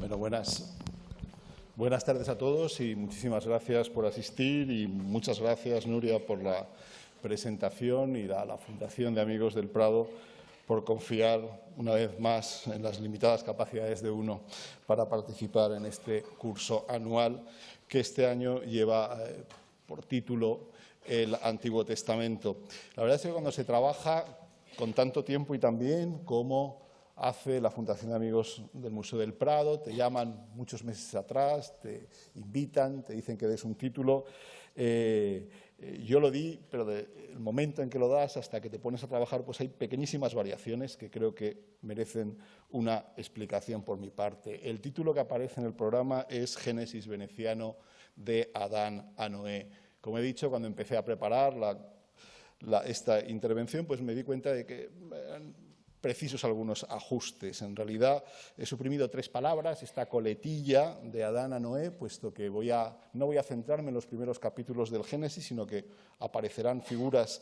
Bueno, buenas tardes a todos y muchísimas gracias por asistir y muchas gracias, Nuria, por la presentación y a la Fundación de Amigos del Prado por confiar una vez más en las limitadas capacidades de uno para participar en este curso anual que este año lleva por título el Antiguo Testamento. La verdad es que cuando se trabaja con tanto tiempo y tan bien como hace la Fundación de Amigos del Museo del Prado, te llaman muchos meses atrás, te invitan, te dicen que des un título. Yo lo di, pero del momento en que lo das hasta que te pones a trabajar, pues hay pequeñísimas variaciones que creo que merecen una explicación por mi parte. El título que aparece en el programa es Génesis veneciano de Adán a Noé. Como he dicho, cuando empecé a preparar esta intervención, pues me di cuenta de que precisos algunos ajustes. En realidad he suprimido 3 palabras, esta coletilla de Adán a Noé, puesto que no voy a centrarme en los primeros capítulos del Génesis, sino que aparecerán figuras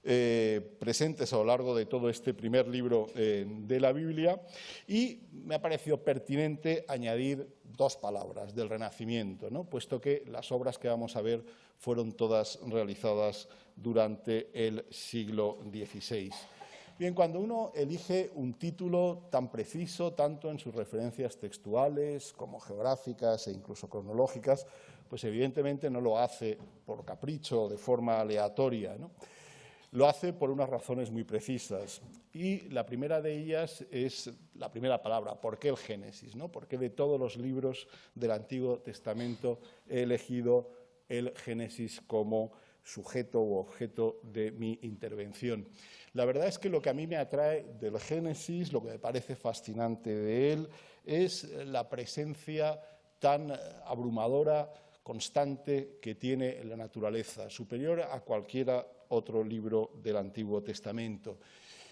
presentes a lo largo de todo este primer libro de la Biblia, y me ha parecido pertinente añadir 2 palabras del Renacimiento, ¿no? Puesto que las obras que vamos a ver fueron todas realizadas durante el siglo XVI. Bien, cuando uno elige un título tan preciso, tanto en sus referencias textuales como geográficas e incluso cronológicas, pues evidentemente no lo hace por capricho o de forma aleatoria, ¿no? Lo hace por unas razones muy precisas. Y la primera de ellas es la primera palabra, ¿por qué el Génesis, ¿no? ¿Por qué de todos los libros del Antiguo Testamento he elegido el Génesis como sujeto u objeto de mi intervención? La verdad es que lo que a mí me atrae del Génesis, lo que me parece fascinante de él, es la presencia tan abrumadora, constante, que tiene en la naturaleza, superior a cualquier otro libro del Antiguo Testamento.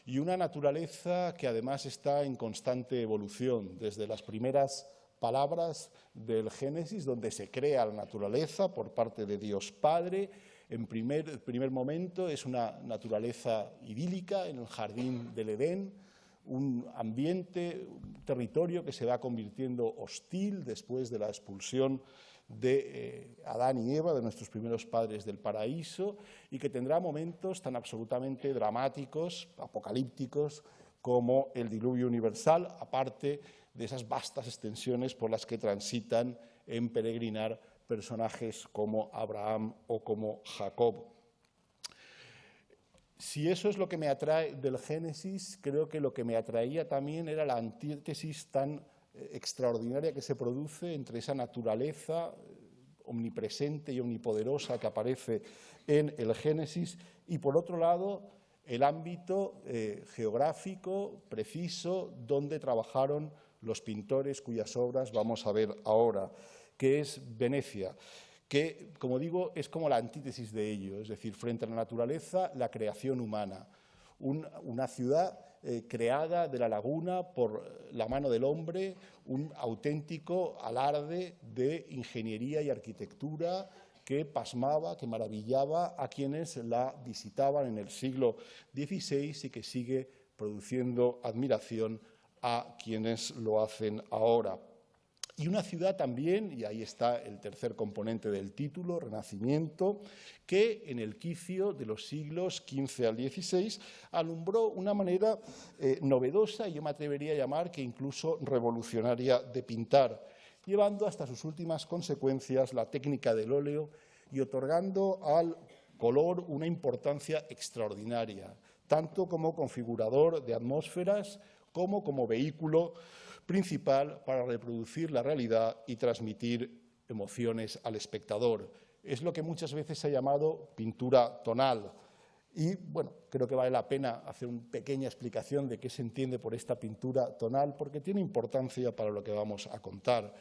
Y una naturaleza que además está en constante evolución, desde las primeras palabras del Génesis, donde se crea la naturaleza por parte de Dios Padre. En primer momento es una naturaleza idílica en el jardín del Edén, un ambiente, un territorio que se va convirtiendo hostil después de la expulsión de Adán y Eva, de nuestros primeros padres del paraíso, y que tendrá momentos tan absolutamente dramáticos, apocalípticos, como el diluvio universal, aparte de esas vastas extensiones por las que transitan en peregrinar personajes como Abraham o como Jacob. Si eso es lo que me atrae del Génesis, creo que lo que me atraía también era la antítesis tan extraordinaria que se produce entre esa naturaleza omnipresente y omnipoderosa que aparece en el Génesis y, por otro lado, el ámbito geográfico preciso donde trabajaron los pintores cuyas obras vamos a ver ahora, que es Venecia, que, como digo, es como la antítesis de ello, es decir, frente a la naturaleza, la creación humana, una ciudad creada de la laguna por la mano del hombre, un auténtico alarde de ingeniería y arquitectura que pasmaba, que maravillaba a quienes la visitaban en el siglo XVI y que sigue produciendo admiración a quienes lo hacen ahora. Y una ciudad también, y ahí está el tercer componente del título, Renacimiento, que en el quicio de los siglos XV al XVI alumbró una manera novedosa, y yo me atrevería a llamar que incluso revolucionaria, de pintar, llevando hasta sus últimas consecuencias la técnica del óleo y otorgando al color una importancia extraordinaria, tanto como configurador de atmósferas como vehículo principal para reproducir la realidad y transmitir emociones al espectador. Es lo que muchas veces se ha llamado pintura tonal. Y, bueno, creo que vale la pena hacer una pequeña explicación de qué se entiende por esta pintura tonal, porque tiene importancia para lo que vamos a contar.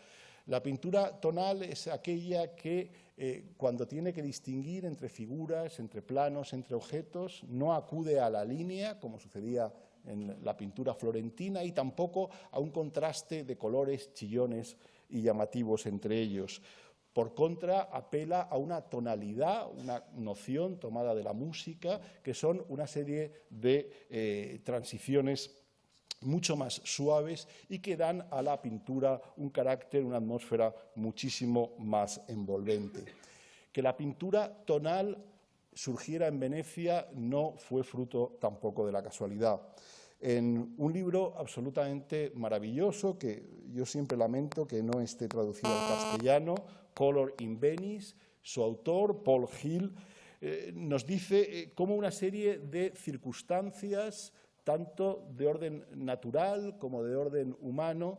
La pintura tonal es aquella que, cuando tiene que distinguir entre figuras, entre planos, entre objetos, no acude a la línea, como sucedía en la pintura florentina, y tampoco a un contraste de colores chillones y llamativos entre ellos. Por contra, apela a una tonalidad, una noción tomada de la música, que son una serie de transiciones mucho más suaves y que dan a la pintura un carácter, una atmósfera muchísimo más envolvente. Que la pintura tonal surgiera en Venecia no fue fruto tampoco de la casualidad. En un libro absolutamente maravilloso, que yo siempre lamento que no esté traducido al castellano, Color in Venice, su autor, Paul Hill, nos dice cómo una serie de circunstancias, tanto de orden natural como de orden humano,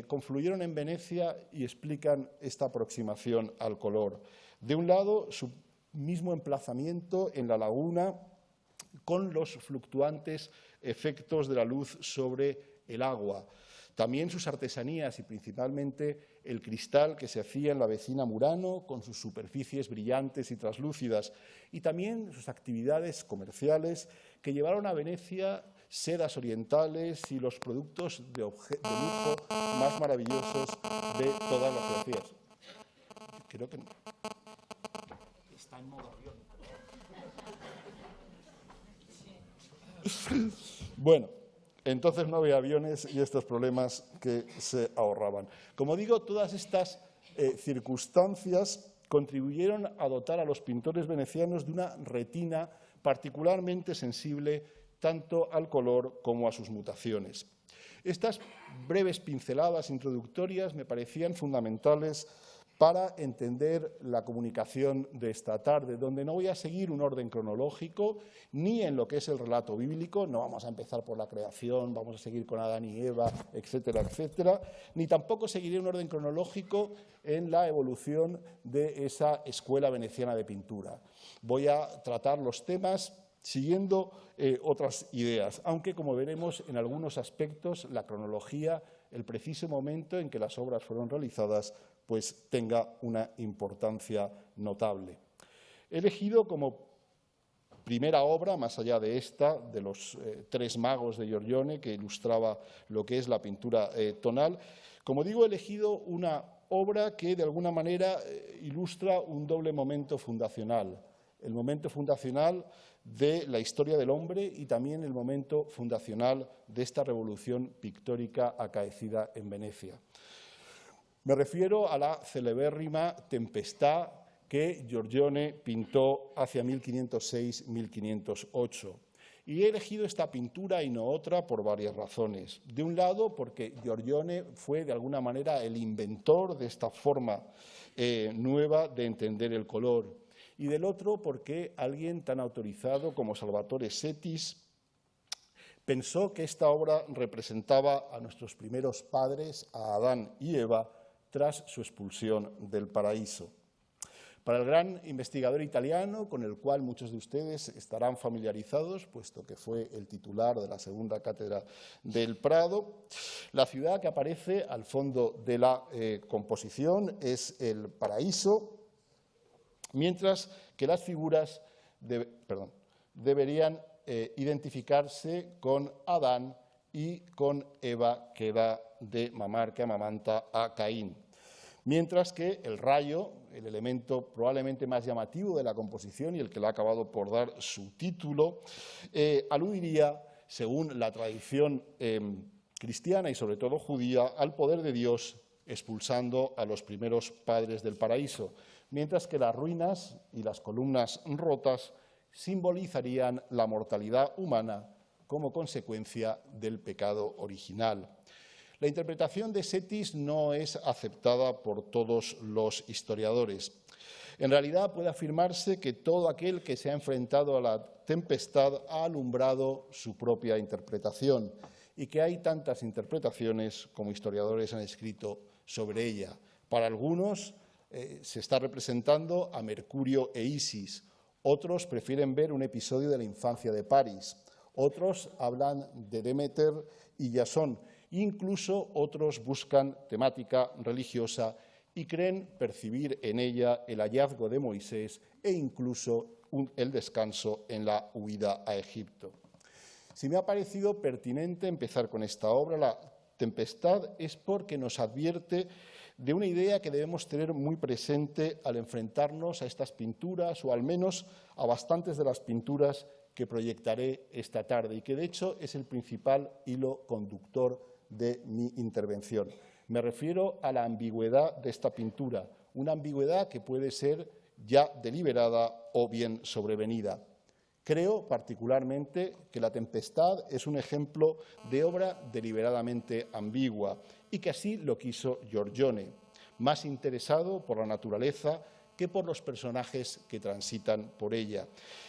confluyeron en Venecia y explican esta aproximación al color. De un lado, su mismo emplazamiento en la laguna, con los fluctuantes efectos de la luz sobre el agua. También sus artesanías y principalmente el cristal que se hacía en la vecina Murano con sus superficies brillantes y traslúcidas, y también sus actividades comerciales que llevaron a Venecia sedas orientales y los productos de lujo más maravillosos de todas las geografías. Creo que está en modo avión. Bueno, entonces no había aviones y estos problemas que se ahorraban. Como digo, todas estas circunstancias contribuyeron a dotar a los pintores venecianos de una retina particularmente sensible tanto al color como a sus mutaciones. Estas breves pinceladas introductorias me parecían fundamentales para entender la comunicación de esta tarde, donde no voy a seguir un orden cronológico, ni en lo que es el relato bíblico, no vamos a empezar por la creación, vamos a seguir con Adán y Eva, etcétera, etcétera, ni tampoco seguiré un orden cronológico en la evolución de esa escuela veneciana de pintura. Voy a tratar los temas siguiendo otras ideas, aunque, como veremos, en algunos aspectos la cronología, el preciso momento en que las obras fueron realizadas, pues tenga una importancia notable. He elegido como primera obra, más allá de esta, de los Tres Magos de Giorgione, que ilustraba lo que es la pintura tonal, como digo, he elegido una obra que de alguna manera ilustra un doble momento fundacional. El momento fundacional de la historia del hombre y también el momento fundacional de esta revolución pictórica acaecida en Venecia. Me refiero a la celebérrima Tempestad que Giorgione pintó hacia 1506-1508. Y he elegido esta pintura y no otra por varias razones. De un lado, porque Giorgione fue de alguna manera el inventor de esta forma nueva de entender el color. Y del otro, porque alguien tan autorizado como Salvatore Settis pensó que esta obra representaba a nuestros primeros padres, a Adán y Eva, tras su expulsión del paraíso. Para el gran investigador italiano, con el cual muchos de ustedes estarán familiarizados, puesto que fue el titular de la segunda cátedra del Prado, la ciudad que aparece al fondo de la composición es el paraíso, mientras que las figuras deberían identificarse con Adán y con Eva, que da de mamar, que amamanta a Caín. Mientras que el rayo, el elemento probablemente más llamativo de la composición y el que le ha acabado por dar su título, aludiría, según la tradición cristiana y sobre todo judía, al poder de Dios expulsando a los primeros padres del paraíso, mientras que las ruinas y las columnas rotas simbolizarían la mortalidad humana como consecuencia del pecado original. La interpretación de Settis no es aceptada por todos los historiadores. En realidad puede afirmarse que todo aquel que se ha enfrentado a la tempestad ha alumbrado su propia interpretación y que hay tantas interpretaciones como historiadores han escrito sobre ella. Para algunos se está representando a Mercurio e Isis, otros prefieren ver un episodio de la infancia de París, otros hablan de Demeter y Jasón, incluso otros buscan temática religiosa y creen percibir en ella el hallazgo de Moisés e incluso el descanso en la huida a Egipto. Si me ha parecido pertinente empezar con esta obra, La Tempestad, es porque nos advierte de una idea que debemos tener muy presente al enfrentarnos a estas pinturas, o al menos a bastantes de las pinturas que proyectaré esta tarde y que, de hecho, es el principal hilo conductor de mi intervención. Me refiero a la ambigüedad de esta pintura, una ambigüedad que puede ser ya deliberada o bien sobrevenida. Creo particularmente que La Tempestad es un ejemplo de obra deliberadamente ambigua y que así lo quiso Giorgione, más interesado por la naturaleza que por los personajes que transitan por ella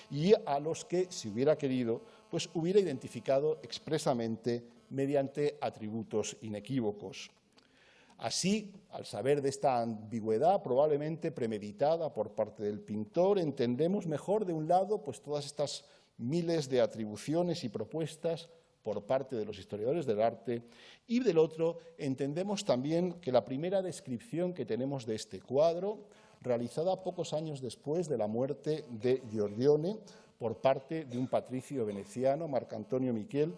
y a los que, si hubiera querido, pues hubiera identificado expresamente mediante atributos inequívocos. Así, al saber de esta ambigüedad probablemente premeditada por parte del pintor, entendemos mejor, de un lado, pues todas estas miles de atribuciones y propuestas por parte de los historiadores del arte, y del otro entendemos también que la primera descripción que tenemos de este cuadro, realizada pocos años después de la muerte de Giorgione por parte de un patricio veneciano, Marcantonio Michel,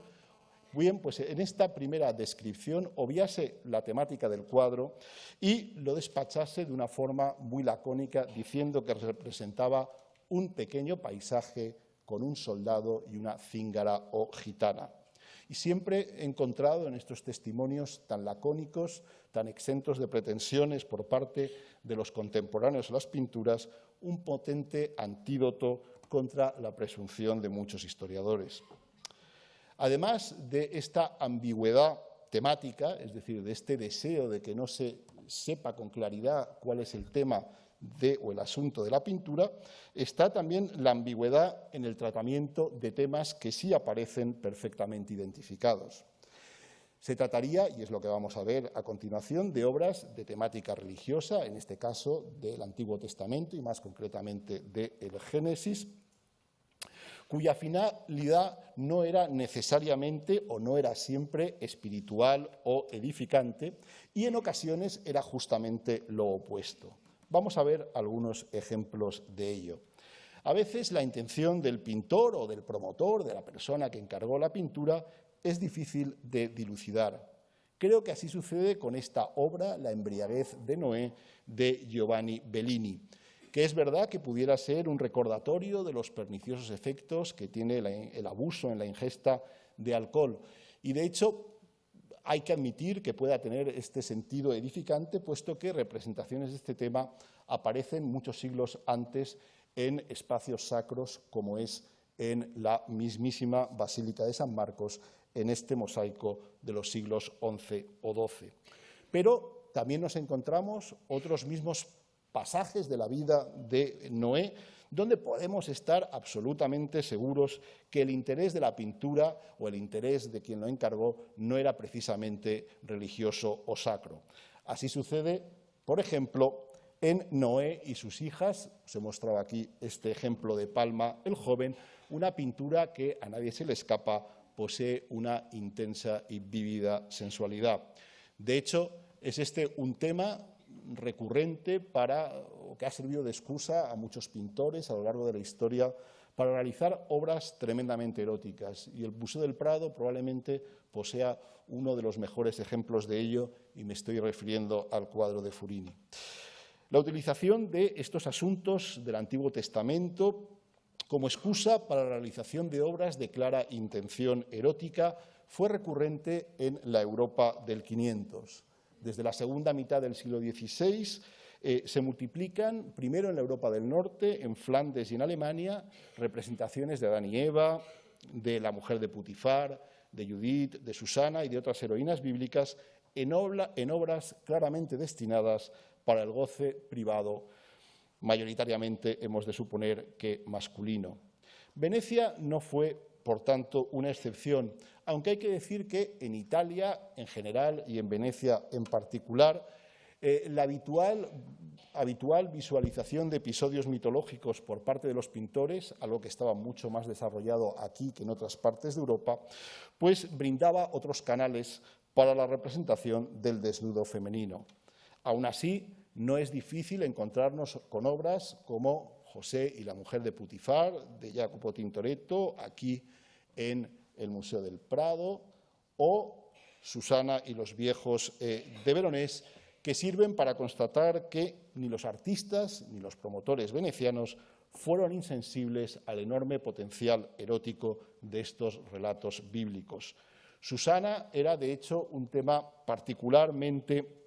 bien, pues en esta primera descripción obviase la temática del cuadro y lo despachase de una forma muy lacónica, diciendo que representaba un pequeño paisaje con un soldado y una cíngara o gitana. Y siempre he encontrado en estos testimonios tan lacónicos, tan exentos de pretensiones por parte de los contemporáneos a las pinturas, un potente antídoto contra la presunción de muchos historiadores. Además de esta ambigüedad temática, es decir, de este deseo de que no se sepa con claridad cuál es el tema o el asunto de la pintura, está también la ambigüedad en el tratamiento de temas que sí aparecen perfectamente identificados. Se trataría, y es lo que vamos a ver a continuación, de obras de temática religiosa, en este caso del Antiguo Testamento y más concretamente del Génesis, cuya finalidad no era necesariamente o no era siempre espiritual o edificante, y en ocasiones era justamente lo opuesto. Vamos a ver algunos ejemplos de ello. A veces la intención del pintor o del promotor, de la persona que encargó la pintura, es difícil de dilucidar. Creo que así sucede con esta obra, La embriaguez de Noé, de Giovanni Bellini, que es verdad que pudiera ser un recordatorio de los perniciosos efectos que tiene el abuso en la ingesta de alcohol. Y, de hecho, hay que admitir que pueda tener este sentido edificante, puesto que representaciones de este tema aparecen muchos siglos antes en espacios sacros, como es en la mismísima Basílica de San Marcos, en este mosaico de los siglos XI o XII. Pero también nos encontramos otros mismos pasajes de la vida de Noé, donde podemos estar absolutamente seguros que el interés de la pintura o el interés de quien lo encargó no era precisamente religioso o sacro. Así sucede, por ejemplo, en Noé y sus hijas. Se mostraba aquí este ejemplo de Palma el joven, una pintura que a nadie se le escapa, posee una intensa y vívida sensualidad. De hecho, es este un tema recurrente que ha servido de excusa a muchos pintores a lo largo de la historia para realizar obras tremendamente eróticas, y el Museo del Prado probablemente posea uno de los mejores ejemplos de ello, y me estoy refiriendo al cuadro de Furini. La utilización de estos asuntos del Antiguo Testamento como excusa para la realización de obras de clara intención erótica fue recurrente en la Europa del 500. Desde la segunda mitad del siglo XVI se multiplican, primero en la Europa del Norte, en Flandes y en Alemania, representaciones de Adán y Eva, de la mujer de Putifar, de Judith, de Susana y de otras heroínas bíblicas, en obras claramente destinadas para el goce privado, mayoritariamente hemos de suponer que masculino. Venecia no fue, por tanto, una excepción, aunque hay que decir que en Italia en general y en Venecia en particular, la habitual visualización de episodios mitológicos por parte de los pintores, algo que estaba mucho más desarrollado aquí que en otras partes de Europa, pues brindaba otros canales para la representación del desnudo femenino. Aún así, no es difícil encontrarnos con obras como José y la mujer de Putifar, de Jacopo Tintoretto, aquí en el Museo del Prado, o Susana y los viejos de Veronés, que sirven para constatar que ni los artistas ni los promotores venecianos fueron insensibles al enorme potencial erótico de estos relatos bíblicos. Susana era, de hecho, un tema particularmente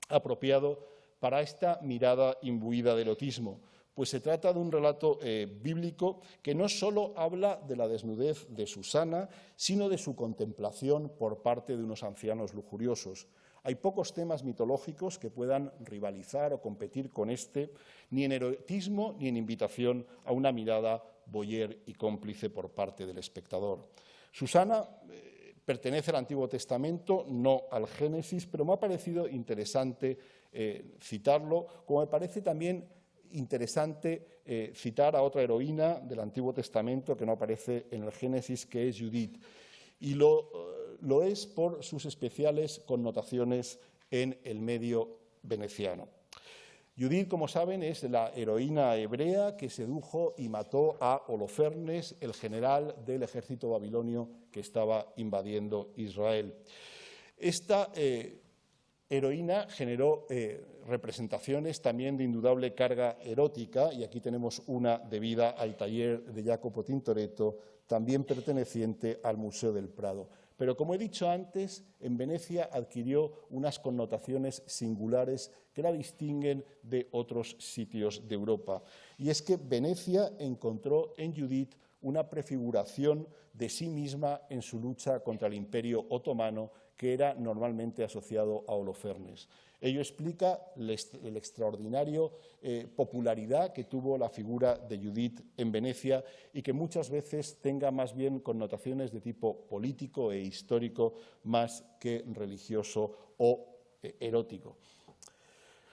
apropiado para esta mirada imbuida de erotismo, pues se trata de un relato bíblico que no solo habla de la desnudez de Susana, sino de su contemplación por parte de unos ancianos lujuriosos. Hay pocos temas mitológicos que puedan rivalizar o competir con este, ni en erotismo ni en invitación a una mirada voyeur y cómplice por parte del espectador. Susana pertenece al Antiguo Testamento, no al Génesis, pero me ha parecido interesante citarlo, como me parece también interesante citar a otra heroína del Antiguo Testamento que no aparece en el Génesis, que es Judith. Y lo es por sus especiales connotaciones en el medio veneciano. Judith, como saben, es la heroína hebrea que sedujo y mató a Holofernes, el general del ejército babilonio que estaba invadiendo Israel. Esta heroína generó representaciones también de indudable carga erótica, y aquí tenemos una debida al taller de Jacopo Tintoretto, también perteneciente al Museo del Prado. Pero, como he dicho antes, en Venecia adquirió unas connotaciones singulares que la distinguen de otros sitios de Europa. Y es que Venecia encontró en Judith una prefiguración de sí misma en su lucha contra el Imperio otomano, que era normalmente asociado a Holofernes. Ello explica la extraordinaria popularidad que tuvo la figura de Judith en Venecia y que muchas veces tenga más bien connotaciones de tipo político e histórico más que religioso o erótico.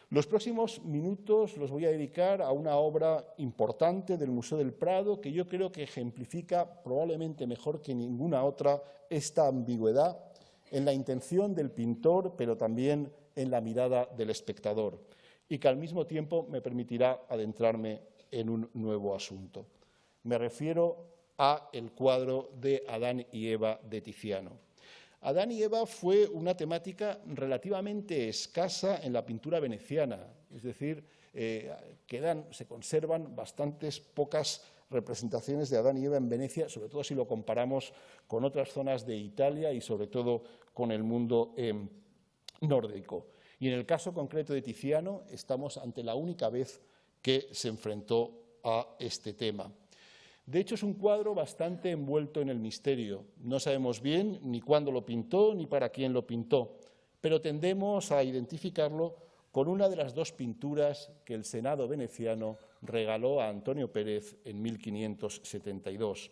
Los próximos minutos los voy a dedicar a una obra importante del Museo del Prado que yo creo que ejemplifica probablemente mejor que ninguna otra esta ambigüedad en la intención del pintor, pero también en la mirada del espectador, y que al mismo tiempo me permitirá adentrarme en un nuevo asunto. Me refiero a el cuadro de Adán y Eva de Tiziano. Adán y Eva fue una temática relativamente escasa en la pintura veneciana, es decir, se conservan bastantes pocas representaciones de Adán y Eva en Venecia, sobre todo si lo comparamos con otras zonas de Italia y sobre todo con el mundo nórdico. Y en el caso concreto de Tiziano estamos ante la única vez que se enfrentó a este tema. De hecho, es un cuadro bastante envuelto en el misterio. No sabemos bien ni cuándo lo pintó ni para quién lo pintó, pero tendemos a identificarlo con una de las dos pinturas que el Senado veneciano regaló a Antonio Pérez en 1572.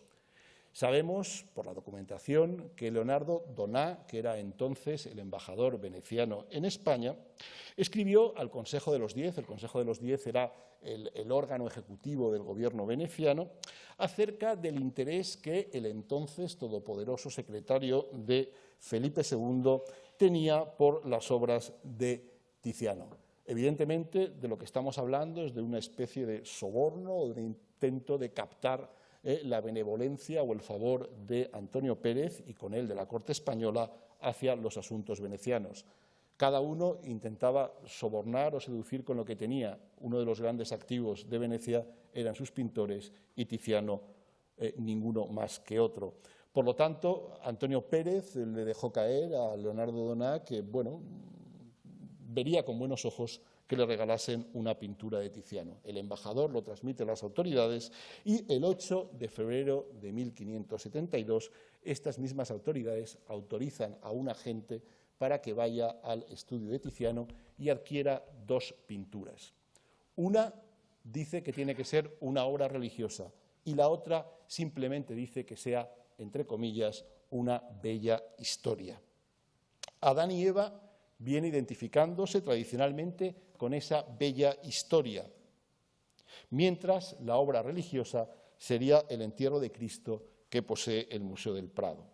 Sabemos, por la documentación, que Leonardo Donà, que era entonces el embajador veneciano en España, escribió al Consejo de los Diez. El Consejo de los Diez era el órgano ejecutivo del gobierno veneciano, acerca del interés que el entonces todopoderoso secretario de Felipe II tenía por las obras de Tiziano. Evidentemente, de lo que estamos hablando es de una especie de soborno o de intento de captar la benevolencia o el favor de Antonio Pérez y con él de la corte española hacia los asuntos venecianos. Cada uno intentaba sobornar o seducir con lo que tenía. Uno de los grandes activos de Venecia eran sus pintores y Tiziano ninguno más que otro. Por lo tanto, Antonio Pérez le dejó caer a Leonardo Donà que, vería con buenos ojos que le regalasen una pintura de Tiziano. El embajador lo transmite a las autoridades y el 8 de febrero de 1572 estas mismas autoridades autorizan a un agente para que vaya al estudio de Tiziano y adquiera dos pinturas. Una dice que tiene que ser una obra religiosa y la otra simplemente dice que sea, entre comillas, una bella historia. Adán y Eva viene identificándose tradicionalmente con esa bella historia, mientras la obra religiosa sería el entierro de Cristo que posee el Museo del Prado.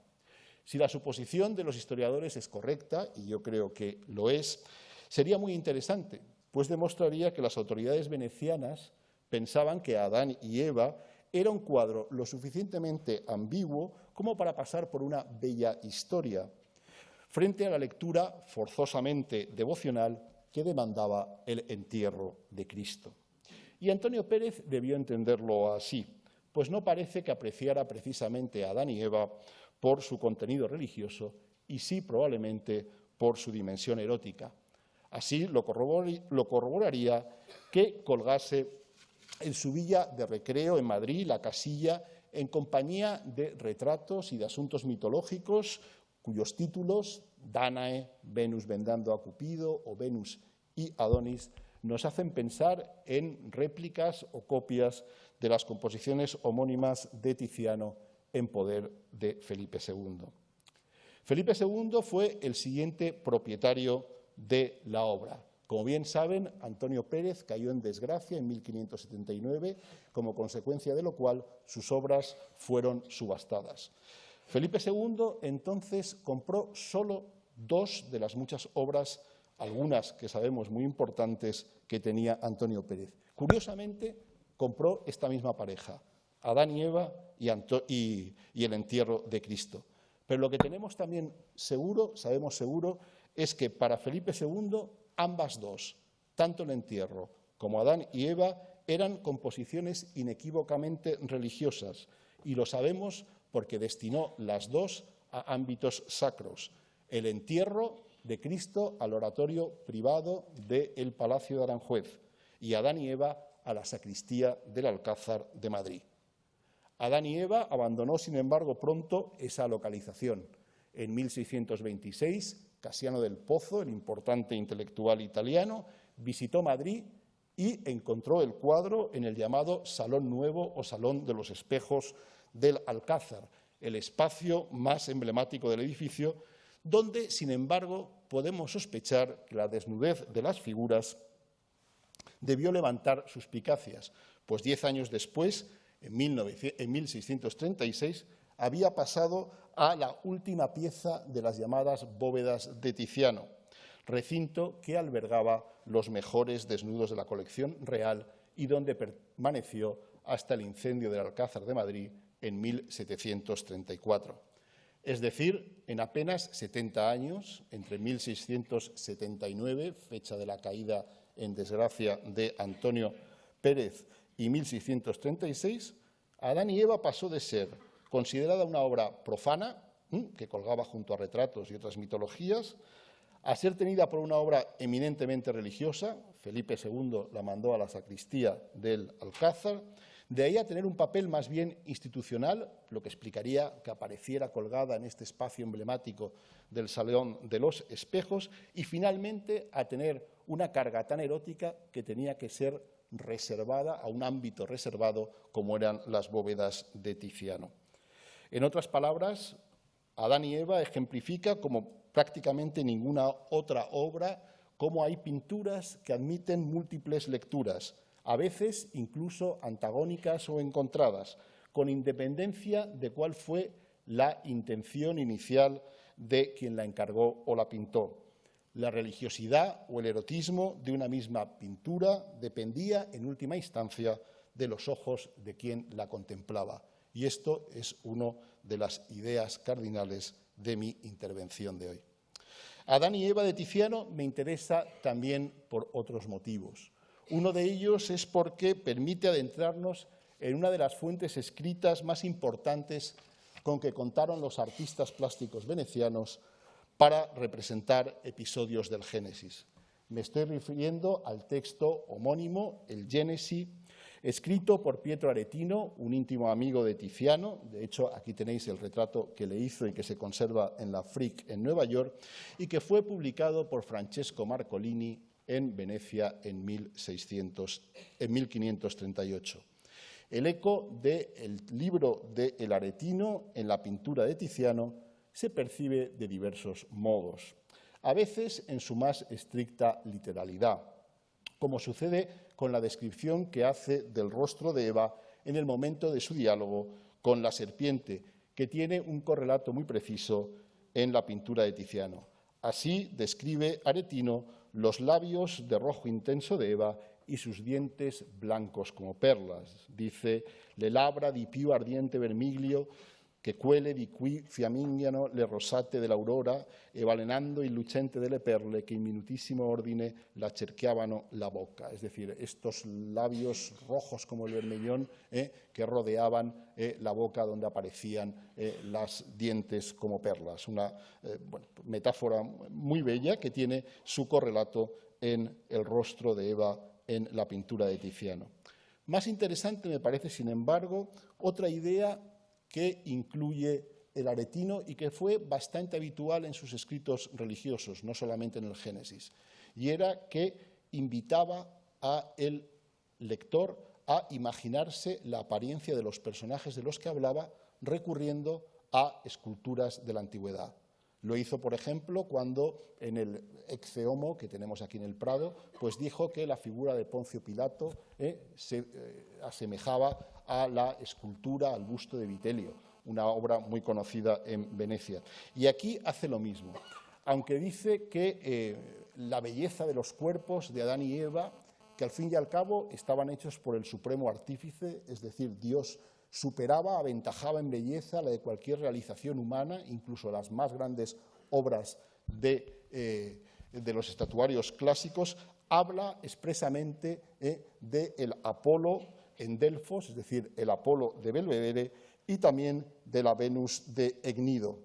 Si la suposición de los historiadores es correcta, y yo creo que lo es, sería muy interesante, pues demostraría que las autoridades venecianas pensaban que Adán y Eva era un cuadro lo suficientemente ambiguo como para pasar por una bella historia, frente a la lectura forzosamente devocional que demandaba el entierro de Cristo. Y Antonio Pérez debió entenderlo así, pues no parece que apreciara precisamente a Adán y Eva por su contenido religioso y sí probablemente por su dimensión erótica. Así lo corroboraría que colgase en su villa de recreo en Madrid la casilla en compañía de retratos y de asuntos mitológicos cuyos títulos, Dánae, Venus vendando a Cupido o Venus y Adonis, nos hacen pensar en réplicas o copias de las composiciones homónimas de Tiziano en poder de Felipe II. Felipe II fue el siguiente propietario de la obra. Como bien saben, Antonio Pérez cayó en desgracia en 1579, como consecuencia de lo cual sus obras fueron subastadas. Felipe II entonces compró solo 2 de las muchas obras, algunas que sabemos muy importantes, que tenía Antonio Pérez. Curiosamente, compró esta misma pareja, Adán y Eva y el entierro de Cristo. Pero lo que tenemos también seguro, sabemos seguro, es que para Felipe II ambas 2, tanto el entierro como Adán y Eva, eran composiciones inequívocamente religiosas, y lo sabemos porque destinó las 2 a ámbitos sacros. El entierro de Cristo al oratorio privado del Palacio de Aranjuez y Adán y Eva a la sacristía del Alcázar de Madrid. Adán y Eva abandonó, sin embargo, pronto esa localización. En 1626, Casiano del Pozo, el importante intelectual italiano, visitó Madrid y encontró el cuadro en el llamado Salón Nuevo o Salón de los Espejos del Alcázar, el espacio más emblemático del edificio, donde, sin embargo, podemos sospechar que la desnudez de las figuras debió levantar suspicacias, pues 10 años después, en 1636, había pasado a la última pieza de las llamadas bóvedas de Tiziano, recinto que albergaba los mejores desnudos de la colección real y donde permaneció hasta el incendio del Alcázar de Madrid en 1734. Es decir, en apenas 70 años, entre 1679, fecha de la caída en desgracia de Antonio Pérez, y 1636, Adán y Eva pasó de ser considerada una obra profana, que colgaba junto a retratos y otras mitologías, a ser tenida por una obra eminentemente religiosa. Felipe II la mandó a la sacristía del Alcázar. De ahí a tener un papel más bien institucional, lo que explicaría que apareciera colgada en este espacio emblemático del Salón de los Espejos, y finalmente a tener una carga tan erótica que tenía que ser reservada a un ámbito reservado como eran las bóvedas de Tiziano. En otras palabras, Adán y Eva ejemplifica como prácticamente ninguna otra obra cómo hay pinturas que admiten múltiples lecturas, a veces incluso antagónicas o encontradas, con independencia de cuál fue la intención inicial de quien la encargó o la pintó. La religiosidad o el erotismo de una misma pintura dependía, en última instancia, de los ojos de quien la contemplaba. Y esto es una de las ideas cardinales de mi intervención de hoy. Adán y Eva de Tiziano me interesa también por otros motivos. Uno de ellos es porque permite adentrarnos en una de las fuentes escritas más importantes con que contaron los artistas plásticos venecianos para representar episodios del Génesis. Me estoy refiriendo al texto homónimo, el Génesis, escrito por Pietro Aretino, un íntimo amigo de Tiziano. De hecho, aquí tenéis el retrato que le hizo y que se conserva en la Frick en Nueva York, y que fue publicado por Francesco Marcolini en Venecia en 1538. El eco del libro de El Aretino en la pintura de Tiziano se percibe de diversos modos, a veces en su más estricta literalidad, como sucede con la descripción que hace del rostro de Eva en el momento de su diálogo con la serpiente, que tiene un correlato muy preciso en la pintura de Tiziano. Así describe Aretino los labios de rojo intenso de Eva y sus dientes blancos como perlas. Dice: «Le labbra di più ardiente vermiglio che quelle di cui fiammingiano le rosate dell'aurora e balenando il lucente delle perle que en minutísimo ordine la cerchiavano la boca. Es decir, estos labios rojos como el vermellón que rodeaban la boca donde aparecían los dientes como perlas. Una metáfora muy bella que tiene su correlato en el rostro de Eva en la pintura de Tiziano. Más interesante me parece, sin embargo, otra idea que incluye el Aretino y que fue bastante habitual en sus escritos religiosos, no solamente en el Génesis, y era que invitaba al lector a imaginarse la apariencia de los personajes de los que hablaba recurriendo a esculturas de la antigüedad. Lo hizo, por ejemplo, cuando en el Ecce Homo, que tenemos aquí en el Prado, pues dijo que la figura de Poncio Pilato se asemejaba a la escultura, al busto de Vitelio, una obra muy conocida en Venecia. Y aquí hace lo mismo, aunque dice que la belleza de los cuerpos de Adán y Eva, que al fin y al cabo estaban hechos por el supremo artífice, es decir, Dios superaba, aventajaba en belleza la de cualquier realización humana, incluso las más grandes obras de los estatuarios clásicos, habla expresamente del Apolo en Delfos, es decir, el Apolo de Belvedere, y también de la Venus de Egnido,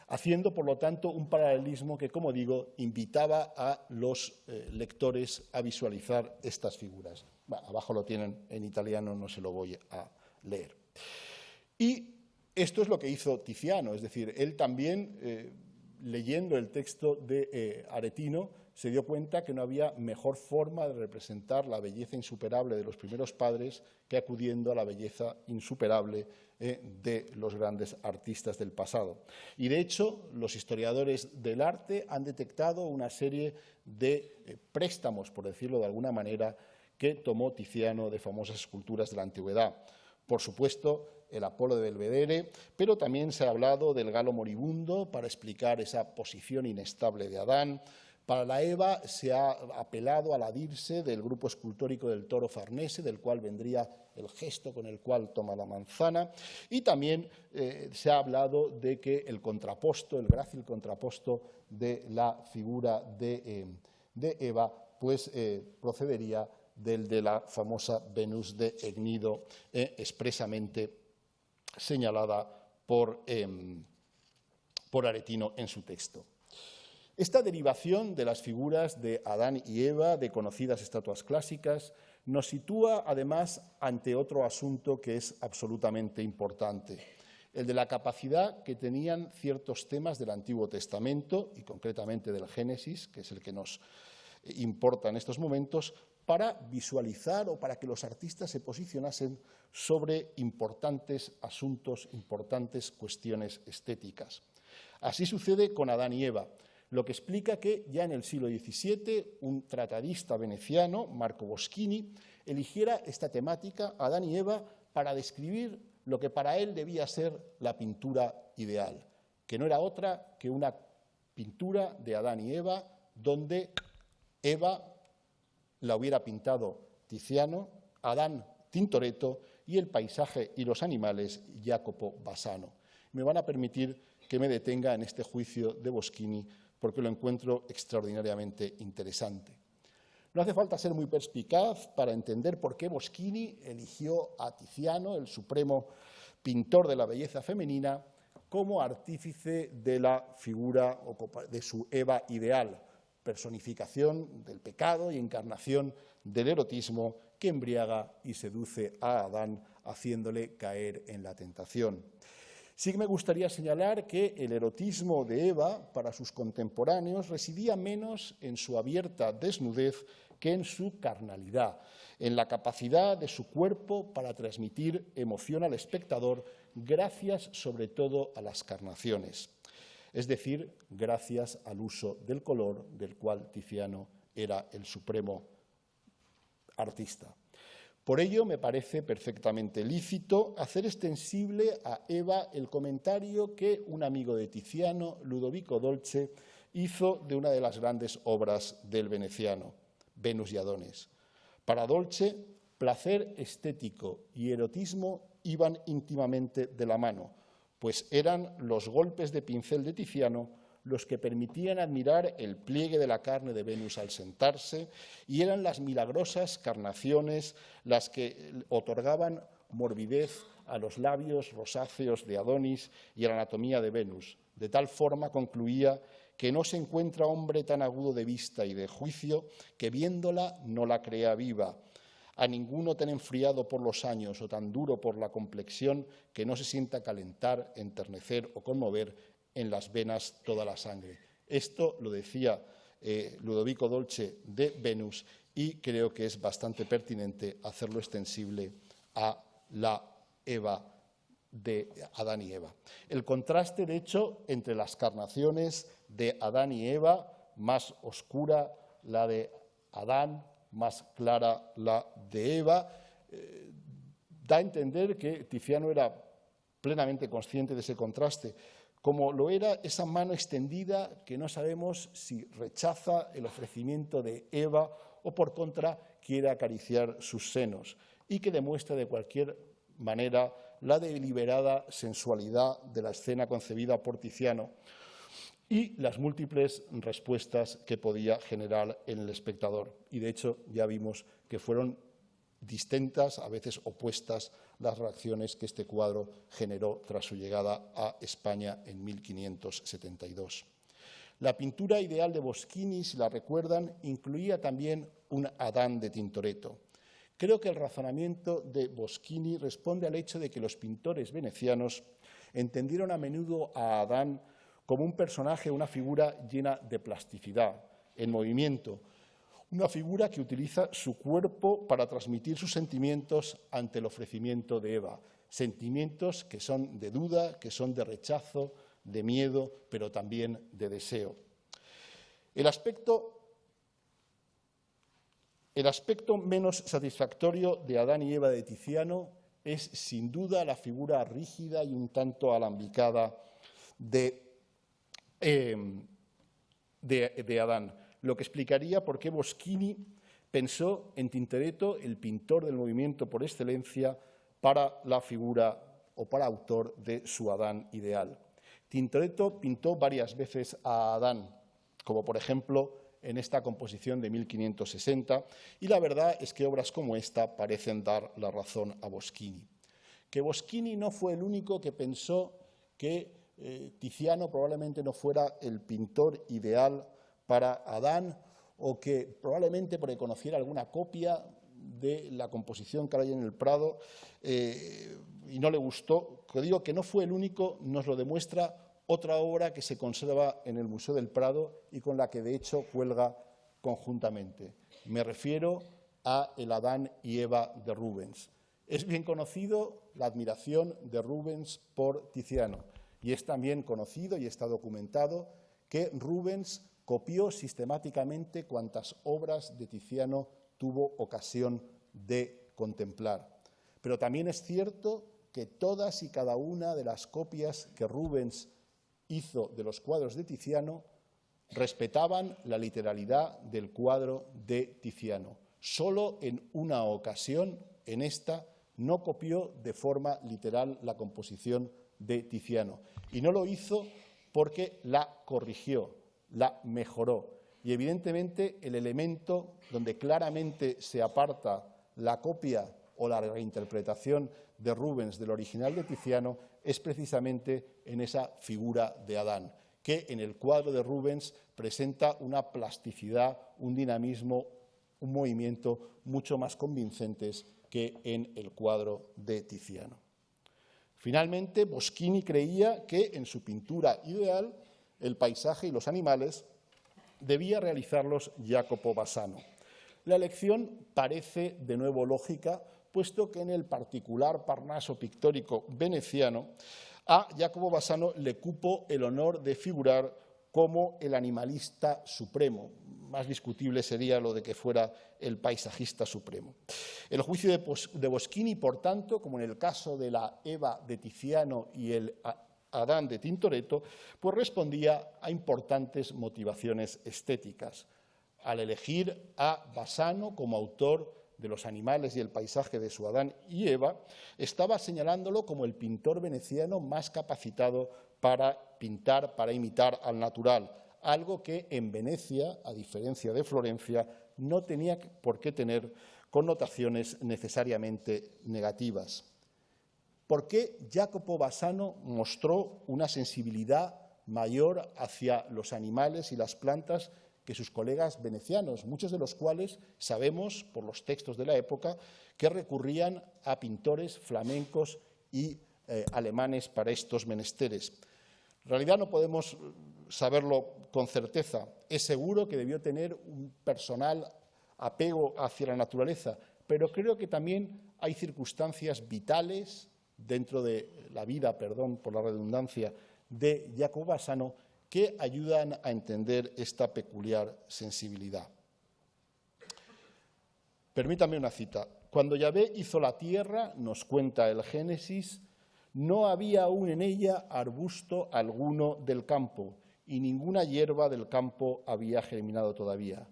haciendo, por lo tanto, un paralelismo que, como digo, invitaba a los lectores a visualizar estas figuras. Bueno, abajo lo tienen en italiano, no se lo voy a leer. Y esto es lo que hizo Tiziano, es decir, él también, leyendo el texto de Aretino, se dio cuenta que no había mejor forma de representar la belleza insuperable de los primeros padres que acudiendo a la belleza insuperable de los grandes artistas del pasado. Y, de hecho, los historiadores del arte han detectado una serie de préstamos, por decirlo de alguna manera, que tomó Tiziano de famosas esculturas de la antigüedad. Por supuesto, el Apolo de Belvedere, pero también se ha hablado del Galo moribundo para explicar esa posición inestable de Adán. Para la Eva se ha apelado a la Dirce del grupo escultórico del Toro Farnese, del cual vendría el gesto con el cual toma la manzana, y también se ha hablado de que el contraposto, el grácil contraposto de la figura de Eva, pues procedería del de la famosa Venus de Egnido, expresamente señalada por Aretino en su texto. Esta derivación de las figuras de Adán y Eva, de conocidas estatuas clásicas, nos sitúa además ante otro asunto que es absolutamente importante, el de la capacidad que tenían ciertos temas del Antiguo Testamento, y concretamente del Génesis, que es el que nos importa en estos momentos, para visualizar o para que los artistas se posicionasen sobre importantes asuntos, importantes cuestiones estéticas. Así sucede con Adán y Eva, lo que explica que ya en el siglo XVII un tratadista veneciano, Marco Boschini, eligiera esta temática, Adán y Eva, para describir lo que para él debía ser la pintura ideal, que no era otra que una pintura de Adán y Eva donde Eva la hubiera pintado Tiziano, Adán Tintoretto y el paisaje y los animales Jacopo Bassano. Me van a permitir que me detenga en este juicio de Boschini porque lo encuentro extraordinariamente interesante. No hace falta ser muy perspicaz para entender por qué Boschini eligió a Tiziano, el supremo pintor de la belleza femenina, como artífice de la figura de su Eva ideal, personificación del pecado y encarnación del erotismo que embriaga y seduce a Adán, haciéndole caer en la tentación. Sí que me gustaría señalar que el erotismo de Eva, para sus contemporáneos, residía menos en su abierta desnudez que en su carnalidad, en la capacidad de su cuerpo para transmitir emoción al espectador, gracias sobre todo a las carnaciones. Es decir, gracias al uso del color, del cual Tiziano era el supremo artista. Por ello, me parece perfectamente lícito hacer extensible a Eva el comentario que un amigo de Tiziano, Ludovico Dolce, hizo de una de las grandes obras del veneciano, Venus y Adonis. Para Dolce, placer estético y erotismo iban íntimamente de la mano, pues eran los golpes de pincel de Tiziano los que permitían admirar el pliegue de la carne de Venus al sentarse, y eran las milagrosas carnaciones las que otorgaban morbidez a los labios rosáceos de Adonis y a la anatomía de Venus. De tal forma, concluía, que no se encuentra hombre tan agudo de vista y de juicio que viéndola no la crea viva. A ninguno tan enfriado por los años o tan duro por la complexión que no se sienta calentar, enternecer o conmover en las venas toda la sangre. Esto lo decía Ludovico Dolce de Venus, y creo que es bastante pertinente hacerlo extensible a la Eva de Adán y Eva. El contraste, de hecho, entre las carnaciones de Adán y Eva, más oscura la de Adán, más clara la de Eva, da a entender que Tiziano era plenamente consciente de ese contraste, como lo era esa mano extendida que no sabemos si rechaza el ofrecimiento de Eva o, por contra, quiere acariciar sus senos, y que demuestra de cualquier manera la deliberada sensualidad de la escena concebida por Tiziano y las múltiples respuestas que podía generar en el espectador. Y, de hecho, ya vimos que fueron distintas, a veces opuestas, las reacciones que este cuadro generó tras su llegada a España en 1572. La pintura ideal de Boschini, si la recuerdan, incluía también un Adán de Tintoretto. Creo que el razonamiento de Boschini responde al hecho de que los pintores venecianos entendieron a menudo a Adán como un personaje, una figura llena de plasticidad, en movimiento, una figura que utiliza su cuerpo para transmitir sus sentimientos ante el ofrecimiento de Eva, sentimientos que son de duda, que son de rechazo, de miedo, pero también de deseo. El aspecto menos satisfactorio de Adán y Eva de Tiziano es, sin duda, la figura rígida y un tanto alambicada de Adán, lo que explicaría por qué Boschini pensó en Tintoretto, el pintor del movimiento por excelencia, para la figura o para autor de su Adán ideal. Tintoretto pintó varias veces a Adán, como por ejemplo en esta composición de 1560, y la verdad es que obras como esta parecen dar la razón a Boschini. Que Boschini no fue el único que pensó que Tiziano probablemente no fuera el pintor ideal para Adán, o que probablemente porque conociera alguna copia de la composición que hay en el Prado y no le gustó. Que digo que no fue el único, nos lo demuestra otra obra que se conserva en el Museo del Prado y con la que, de hecho, cuelga conjuntamente. Me refiero a el Adán y Eva de Rubens. Es bien conocido la admiración de Rubens por Tiziano, y es también conocido y está documentado que Rubens copió sistemáticamente cuantas obras de Tiziano tuvo ocasión de contemplar. Pero también es cierto que todas y cada una de las copias que Rubens hizo de los cuadros de Tiziano respetaban la literalidad del cuadro de Tiziano. Solo en una ocasión, en esta, no copió de forma literal la composición de Tiziano. Y no lo hizo porque la corrigió, la mejoró. Y evidentemente el elemento donde claramente se aparta la copia o la reinterpretación de Rubens del original de Tiziano es precisamente en esa figura de Adán, que en el cuadro de Rubens presenta una plasticidad, un dinamismo, un movimiento mucho más convincentes que en el cuadro de Tiziano. Finalmente, Boschini creía que en su pintura ideal el paisaje y los animales debía realizarlos Jacopo Bassano. La elección parece de nuevo lógica, puesto que en el particular Parnaso pictórico veneciano a Jacopo Bassano le cupo el honor de figurar como el animalista supremo. Más discutible sería lo de que fuera el paisajista supremo. El juicio de Boschini, por tanto, como en el caso de la Eva de Tiziano y el Adán de Tintoretto, pues respondía a importantes motivaciones estéticas, al elegir a Bassano como autor de los animales y el paisaje de su Adán y Eva, estaba señalándolo como el pintor veneciano más capacitado para pintar, para imitar al natural, algo que en Venecia, a diferencia de Florencia, no tenía por qué tener connotaciones necesariamente negativas. ¿Por qué Jacopo Bassano mostró una sensibilidad mayor hacia los animales y las plantas que sus colegas venecianos, muchos de los cuales sabemos, por los textos de la época, que recurrían a pintores flamencos y alemanes para estos menesteres? En realidad no podemos saberlo con certeza. Es seguro que debió tener un personal apego hacia la naturaleza, pero creo que también hay circunstancias vitales dentro de la vida, perdón por la redundancia, de Jacopo Bassano que ayudan a entender esta peculiar sensibilidad. Permítame una cita. Cuando Yahvé hizo la tierra, nos cuenta el Génesis, no había aún en ella arbusto alguno del campo y ninguna hierba del campo había germinado todavía.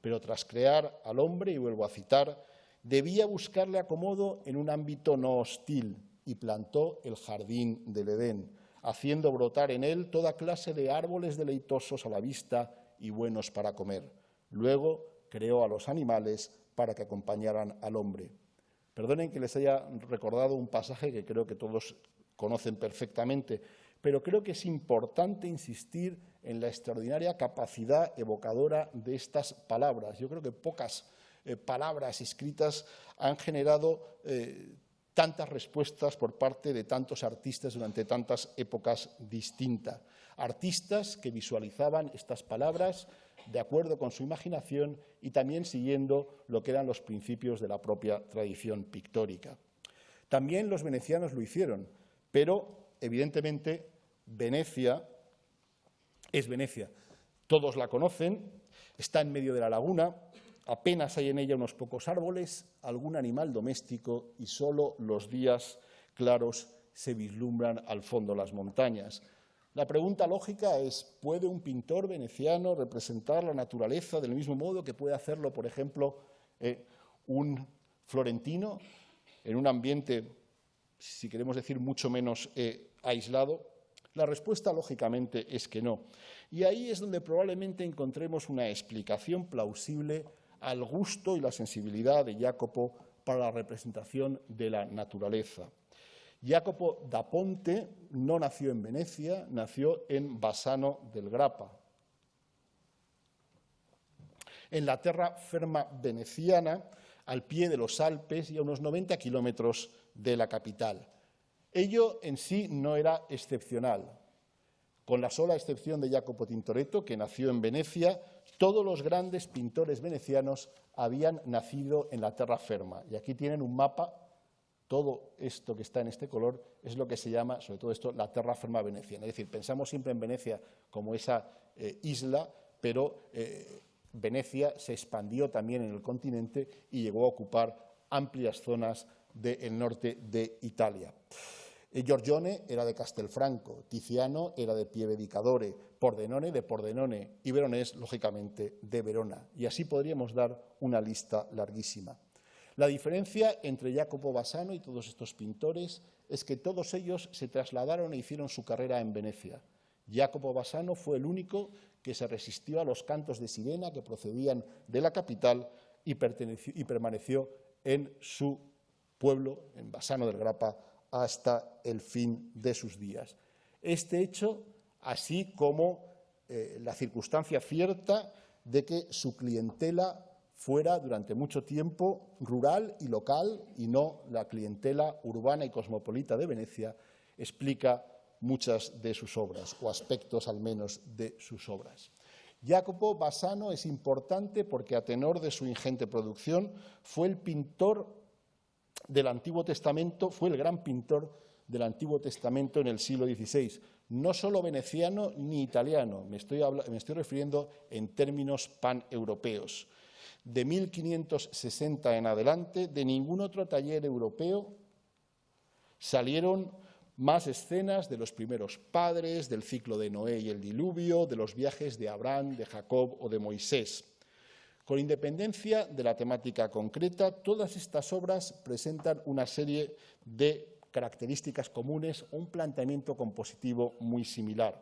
Pero tras crear al hombre, y vuelvo a citar, debía buscarle acomodo en un ámbito no hostil y plantó el jardín del Edén, haciendo brotar en él toda clase de árboles deleitosos a la vista y buenos para comer. Luego creó a los animales para que acompañaran al hombre. Perdonen que les haya recordado un pasaje que creo que todos conocen perfectamente, pero creo que es importante insistir en la extraordinaria capacidad evocadora de estas palabras. Yo creo que pocas palabras escritas han generado tantas respuestas por parte de tantos artistas durante tantas épocas distintas. Artistas que visualizaban estas palabras de acuerdo con su imaginación y también siguiendo lo que eran los principios de la propia tradición pictórica. También los venecianos lo hicieron, pero evidentemente Venecia es Venecia. Todos la conocen, está en medio de la laguna, apenas hay en ella unos pocos árboles, algún animal doméstico y solo los días claros se vislumbran al fondo las montañas. La pregunta lógica es, ¿puede un pintor veneciano representar la naturaleza del mismo modo que puede hacerlo, por ejemplo, un florentino en un ambiente, si queremos decir, mucho menos aislado? La respuesta, lógicamente, es que no. Y ahí es donde probablemente encontremos una explicación plausible al gusto y la sensibilidad de Jacopo para la representación de la naturaleza. Jacopo da Ponte no nació en Venecia, nació en Bassano del Grappa, en la terraferma veneciana, al pie de los Alpes y a unos 90 kilómetros de la capital. Ello en sí no era excepcional. Con la sola excepción de Jacopo Tintoretto, que nació en Venecia, todos los grandes pintores venecianos habían nacido en la terraferma. Y aquí tienen un mapa. Todo esto que está en este color es lo que se llama, sobre todo esto, la terraferma veneciana. Es decir, pensamos siempre en Venecia como esa isla, pero Venecia se expandió también en el continente y llegó a ocupar amplias zonas del norte de Italia. Giorgione era de Castelfranco, Tiziano era de Pieve di Cadore, Pordenone de Pordenone y Veronés, lógicamente, de Verona. Y así podríamos dar una lista larguísima. La diferencia entre Jacopo Bassano y todos estos pintores es que todos ellos se trasladaron e hicieron su carrera en Venecia. Jacopo Bassano fue el único que se resistió a los cantos de sirena que procedían de la capital y permaneció en su pueblo, en Bassano del Grappa, hasta el fin de sus días. Este hecho, así como la circunstancia cierta de que su clientela fuera durante mucho tiempo rural y local y no la clientela urbana y cosmopolita de Venecia, explica muchas de sus obras, o aspectos al menos de sus obras. Jacopo Bassano es importante porque, a tenor de su ingente producción, fue el pintor del Antiguo Testamento, fue el gran pintor del Antiguo Testamento en el siglo XVI, no solo veneciano ni italiano, me estoy refiriendo en términos paneuropeos. De 1560 en adelante, de ningún otro taller europeo salieron más escenas de los primeros padres, del ciclo de Noé y el diluvio, de los viajes de Abraham, de Jacob o de Moisés. Con independencia de la temática concreta, todas estas obras presentan una serie de características comunes o un planteamiento compositivo muy similar.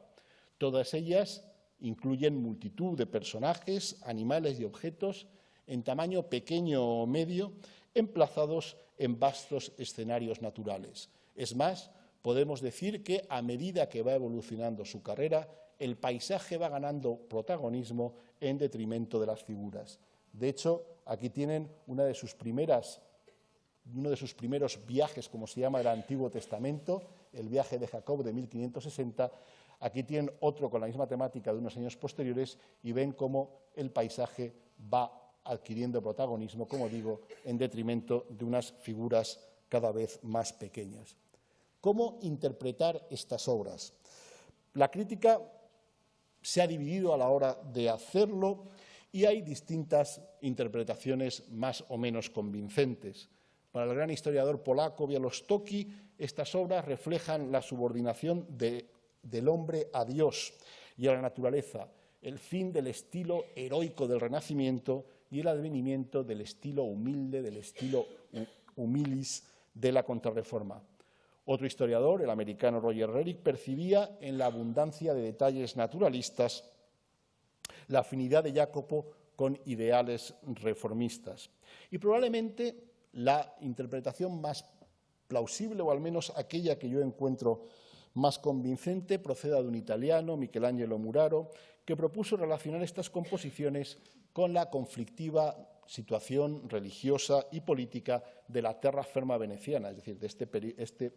Todas ellas incluyen multitud de personajes, animales y objetos en tamaño pequeño o medio, emplazados en vastos escenarios naturales. Es más, podemos decir que a medida que va evolucionando su carrera, el paisaje va ganando protagonismo en detrimento de las figuras. De hecho, aquí tienen uno de sus primeros viajes, como se llama, del Antiguo Testamento, el viaje de Jacob de 1560. Aquí tienen otro con la misma temática de unos años posteriores y ven cómo el paisaje va adquiriendo protagonismo, como digo, en detrimento de unas figuras cada vez más pequeñas. ¿Cómo interpretar estas obras? La crítica se ha dividido a la hora de hacerlo y hay distintas interpretaciones más o menos convincentes. Para el gran historiador polaco Białostocki, estas obras reflejan la subordinación del hombre a Dios y a la naturaleza, el fin del estilo heroico del Renacimiento y el advenimiento del estilo humilde, del estilo humilis de la Contrarreforma. Otro historiador, el americano Roger Rehrig, percibía en la abundancia de detalles naturalistas la afinidad de Jacopo con ideales reformistas. Y probablemente la interpretación más plausible, o al menos aquella que yo encuentro más convincente, proceda de un italiano, Michelangelo Muraro, que propuso relacionar estas composiciones con la conflictiva situación religiosa y política de la terraferma veneciana, es decir, de este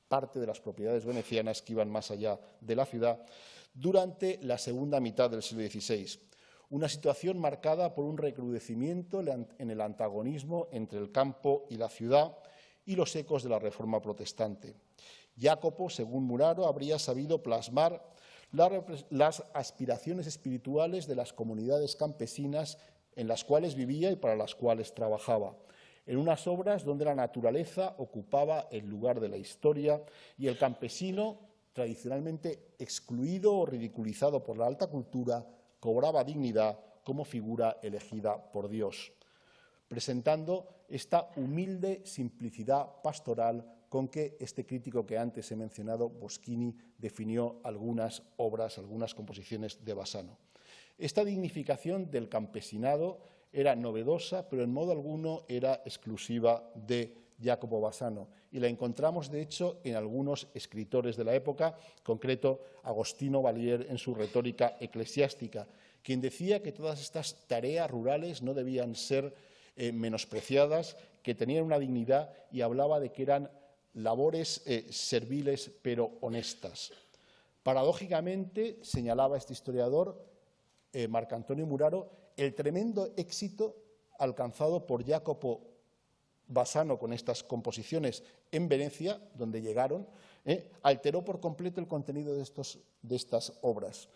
parte de las propiedades venecianas que iban más allá de la ciudad, durante la segunda mitad del siglo XVI. Una situación marcada por un recrudecimiento en el antagonismo entre el campo y la ciudad y los ecos de la Reforma protestante. Jacopo, según Muraro, habría sabido plasmar las aspiraciones espirituales de las comunidades campesinas en las cuales vivía y para las cuales trabajaba, en unas obras donde la naturaleza ocupaba el lugar de la historia y el campesino, tradicionalmente excluido o ridiculizado por la alta cultura, cobraba dignidad como figura elegida por Dios, presentando esta humilde simplicidad pastoral con que este crítico que antes he mencionado, Boschini, definió algunas obras, algunas composiciones de Bassano. Esta dignificación del campesinado era novedosa, pero en modo alguno era exclusiva de Jacopo Bassano, y la encontramos, de hecho, en algunos escritores de la época, en concreto Agostino Valier en su Retórica eclesiástica, quien decía que todas estas tareas rurales no debían ser menospreciadas, que tenían una dignidad, y hablaba de que eran labores serviles pero honestas. Paradójicamente, señalaba este historiador, Marcantonio Muraro, el tremendo éxito alcanzado por Jacopo Bassano con estas composiciones en Venecia, donde llegaron, alteró por completo el contenido de estas obras,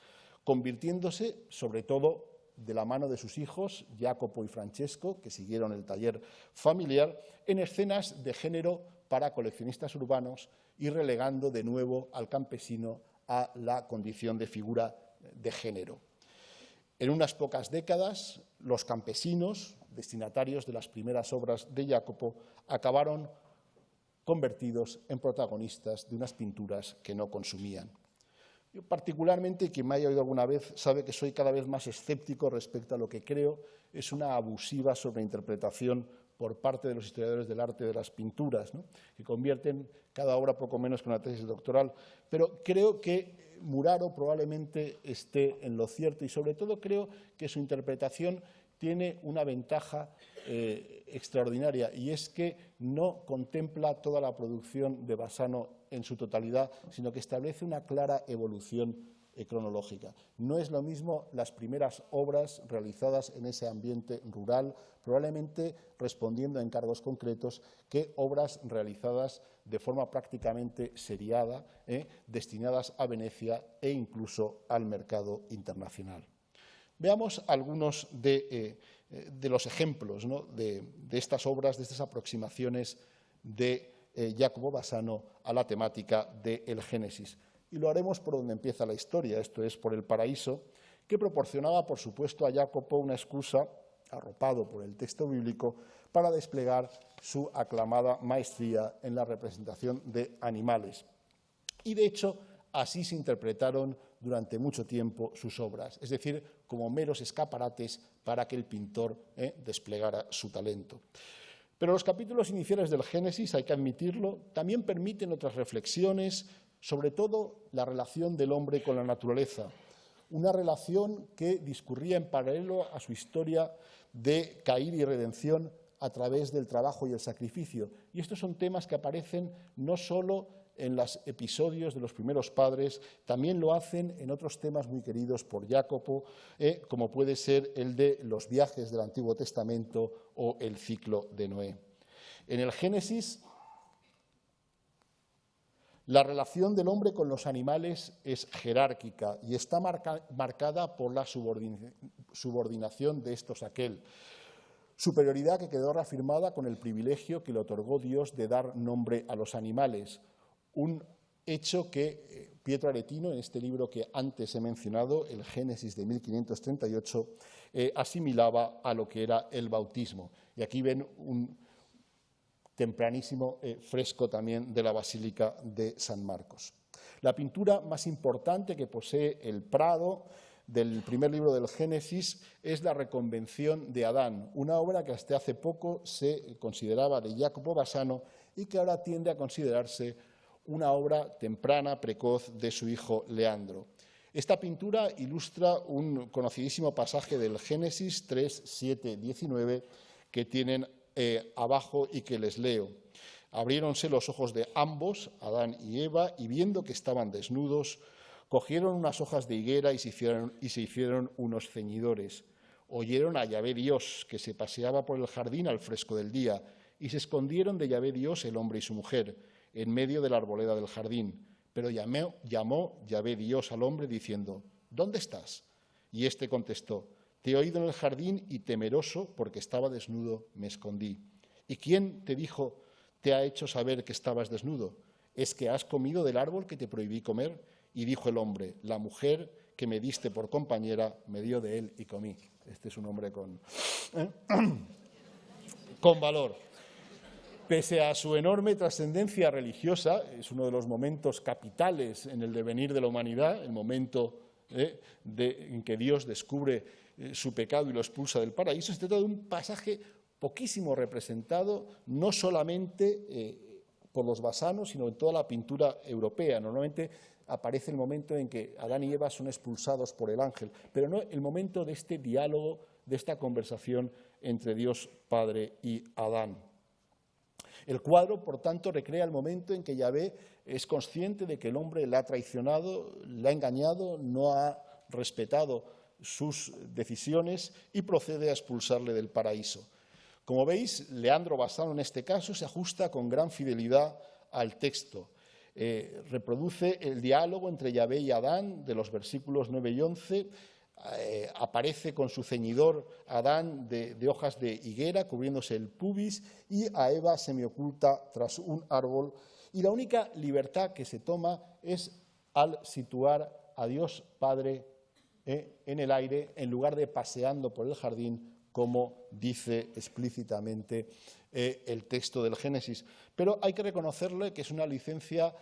convirtiéndose, sobre todo de la mano de sus hijos, Jacopo y Francesco, que siguieron el taller familiar, en escenas de género para coleccionistas urbanos y relegando de nuevo al campesino a la condición de figura de género. En unas pocas décadas, los campesinos, destinatarios de las primeras obras de Jacopo, acabaron convertidos en protagonistas de unas pinturas que no consumían. Yo, particularmente, quien me haya oído alguna vez, sabe que soy cada vez más escéptico respecto a lo que creo es una abusiva sobreinterpretación por parte de los historiadores del arte de las pinturas, ¿no?, que convierten cada obra poco menos que una tesis doctoral. Pero creo que Muraro probablemente esté en lo cierto y, sobre todo, creo que su interpretación tiene una ventaja extraordinaria, y es que no contempla toda la producción de Bassano en su totalidad, sino que establece una clara evolución cronológica. No es lo mismo las primeras obras realizadas en ese ambiente rural, probablemente respondiendo a encargos concretos, que obras realizadas de forma prácticamente seriada, destinadas a Venecia e incluso al mercado internacional. Veamos algunos de los ejemplos, ¿no?, de estas obras, de estas aproximaciones de Jacopo Bassano a la temática del Génesis. Y lo haremos por donde empieza la historia, esto es, por el paraíso, que proporcionaba, por supuesto, a Jacopo una excusa arropado por el texto bíblico, para desplegar su aclamada maestría en la representación de animales. Y, de hecho, así se interpretaron durante mucho tiempo sus obras, es decir, como meros escaparates para que el pintor desplegara su talento. Pero los capítulos iniciales del Génesis, hay que admitirlo, también permiten otras reflexiones, sobre todo la relación del hombre con la naturaleza, una relación que discurría en paralelo a su historia de caída y redención a través del trabajo y el sacrificio. Y estos son temas que aparecen no solo en los episodios de los primeros padres, también lo hacen en otros temas muy queridos por Jácopo, como puede ser el de los viajes del Antiguo Testamento o el ciclo de Noé. En el Génesis, la relación del hombre con los animales es jerárquica y está marcada por la subordinación de estos a aquel. Superioridad que quedó reafirmada con el privilegio que le otorgó Dios de dar nombre a los animales. Un hecho que Pietro Aretino, en este libro que antes he mencionado, el Génesis de 1538, asimilaba a lo que era el bautismo. Y aquí ven un tempranísimo fresco también de la Basílica de San Marcos. La pintura más importante que posee el Prado del primer libro del Génesis es la Reconvención de Adán, una obra que hasta hace poco se consideraba de Jacopo Bassano y que ahora tiende a considerarse una obra temprana, precoz, de su hijo Leandro. Esta pintura ilustra un conocidísimo pasaje del Génesis 3, 7, 19 que tienen abajo y que les leo. Abriéronse los ojos de ambos, Adán y Eva, y viendo que estaban desnudos, cogieron unas hojas de higuera y se hicieron unos ceñidores. Oyeron a Yahvé Dios, que se paseaba por el jardín al fresco del día, y se escondieron de Yahvé Dios el hombre y su mujer, en medio de la arboleda del jardín. Pero llamó Yahvé Dios al hombre diciendo: ¿Dónde estás? Y éste contestó: Te he oído en el jardín y temeroso, porque estaba desnudo, me escondí. ¿Y quién te ha hecho saber que estabas desnudo? ¿Es que has comido del árbol que te prohibí comer? Y dijo el hombre: La mujer que me diste por compañera me dio de él y comí. Este es un hombre con valor. Pese a su enorme trascendencia religiosa, es uno de los momentos capitales en el devenir de la humanidad, el momento en que Dios descubre su pecado y lo expulsa del paraíso. Se trata de un pasaje poquísimo representado, no solamente por los basanos, sino en toda la pintura europea. Normalmente aparece el momento en que Adán y Eva son expulsados por el ángel, pero no el momento de este diálogo, de esta conversación entre Dios Padre y Adán. El cuadro, por tanto, recrea el momento en que Yahvé es consciente de que el hombre le ha traicionado, le ha engañado, no ha respetado sus decisiones y procede a expulsarle del paraíso. Como veis, Leandro Bassano en este caso se ajusta con gran fidelidad al texto. Reproduce el diálogo entre Yahvé y Adán de los versículos 9 y 11. Aparece con su ceñidor Adán de hojas de higuera, cubriéndose el pubis, y a Eva semioculta tras un árbol. Y la única libertad que se toma es al situar a Dios Padre en el aire, en lugar de paseando por el jardín, como dice explícitamente el texto del Génesis. Pero hay que reconocerle que es una licencia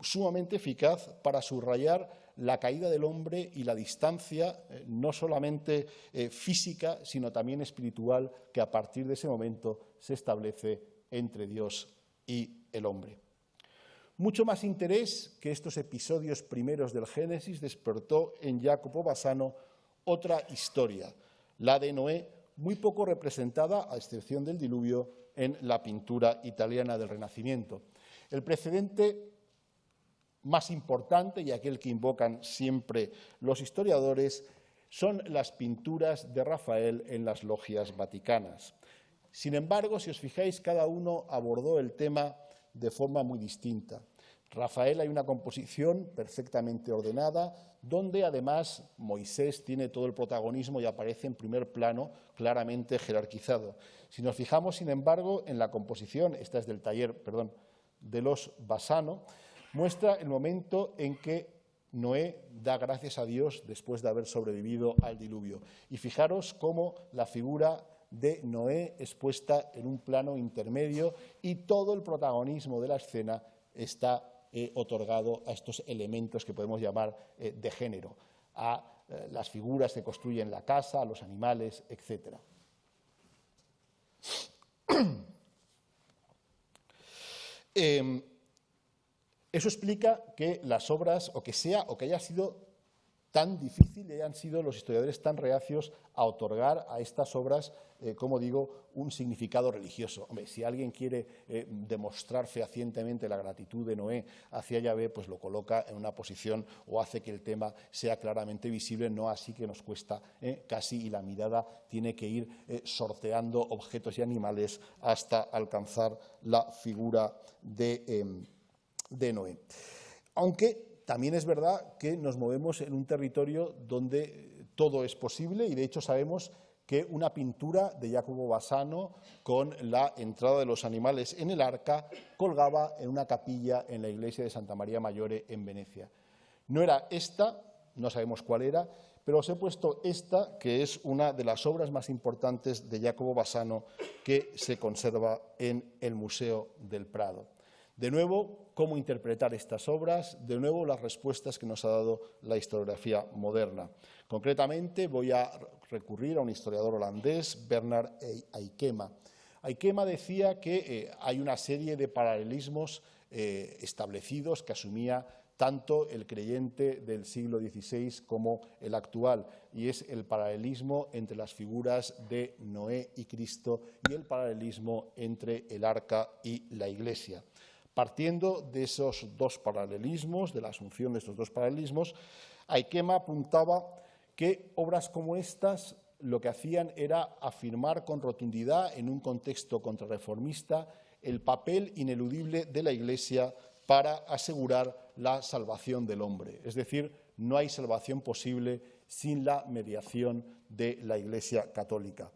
sumamente eficaz para subrayar la caída del hombre y la distancia, no solamente física, sino también espiritual, que a partir de ese momento se establece entre Dios y el hombre. Mucho más interés que estos episodios primeros del Génesis despertó en Jacopo Bassano otra historia, la de Noé, muy poco representada, a excepción del diluvio, en la pintura italiana del Renacimiento. El precedente más importante, y aquel que invocan siempre los historiadores, son las pinturas de Rafael en las logias vaticanas. Sin embargo, si os fijáis, cada uno abordó el tema de forma muy distinta. Rafael, hay una composición perfectamente ordenada, donde además Moisés tiene todo el protagonismo y aparece en primer plano, claramente jerarquizado. Si nos fijamos, sin embargo, en la composición, esta es del taller, de los Bassano, muestra el momento en que Noé da gracias a Dios después de haber sobrevivido al diluvio. Y fijaros cómo la figura de Noé es puesta en un plano intermedio y todo el protagonismo de la escena está otorgado a estos elementos que podemos llamar de género, a las figuras que construyen la casa, a los animales, etc. Eso explica que las obras, o que haya sido tan difícil y hayan sido los historiadores tan reacios a otorgar a estas obras, como digo, un significado religioso. Hombre, si alguien quiere demostrar fehacientemente la gratitud de Noé hacia Yahvé, pues lo coloca en una posición o hace que el tema sea claramente visible, no así que nos cuesta casi, y la mirada tiene que ir sorteando objetos y animales hasta alcanzar la figura de Noé. Aunque también es verdad que nos movemos en un territorio donde todo es posible y, de hecho, sabemos que una pintura de Jacopo Bassano con la entrada de los animales en el arca colgaba en una capilla en la iglesia de Santa María Maggiore en Venecia. No era esta, no sabemos cuál era, pero os he puesto esta, que es una de las obras más importantes de Jacopo Bassano que se conserva en el Museo del Prado. De nuevo, cómo interpretar estas obras, de nuevo las respuestas que nos ha dado la historiografía moderna. Concretamente, voy a recurrir a un historiador holandés, Bernard Aikema. Aikema decía que hay una serie de paralelismos establecidos que asumía tanto el creyente del siglo XVI como el actual, y es el paralelismo entre las figuras de Noé y Cristo y el paralelismo entre el arca y la Iglesia. Partiendo de esos dos paralelismos, de la asunción de estos dos paralelismos, Aikema apuntaba que obras como estas lo que hacían era afirmar con rotundidad, en un contexto contrarreformista, el papel ineludible de la Iglesia para asegurar la salvación del hombre. Es decir, no hay salvación posible sin la mediación de la Iglesia católica.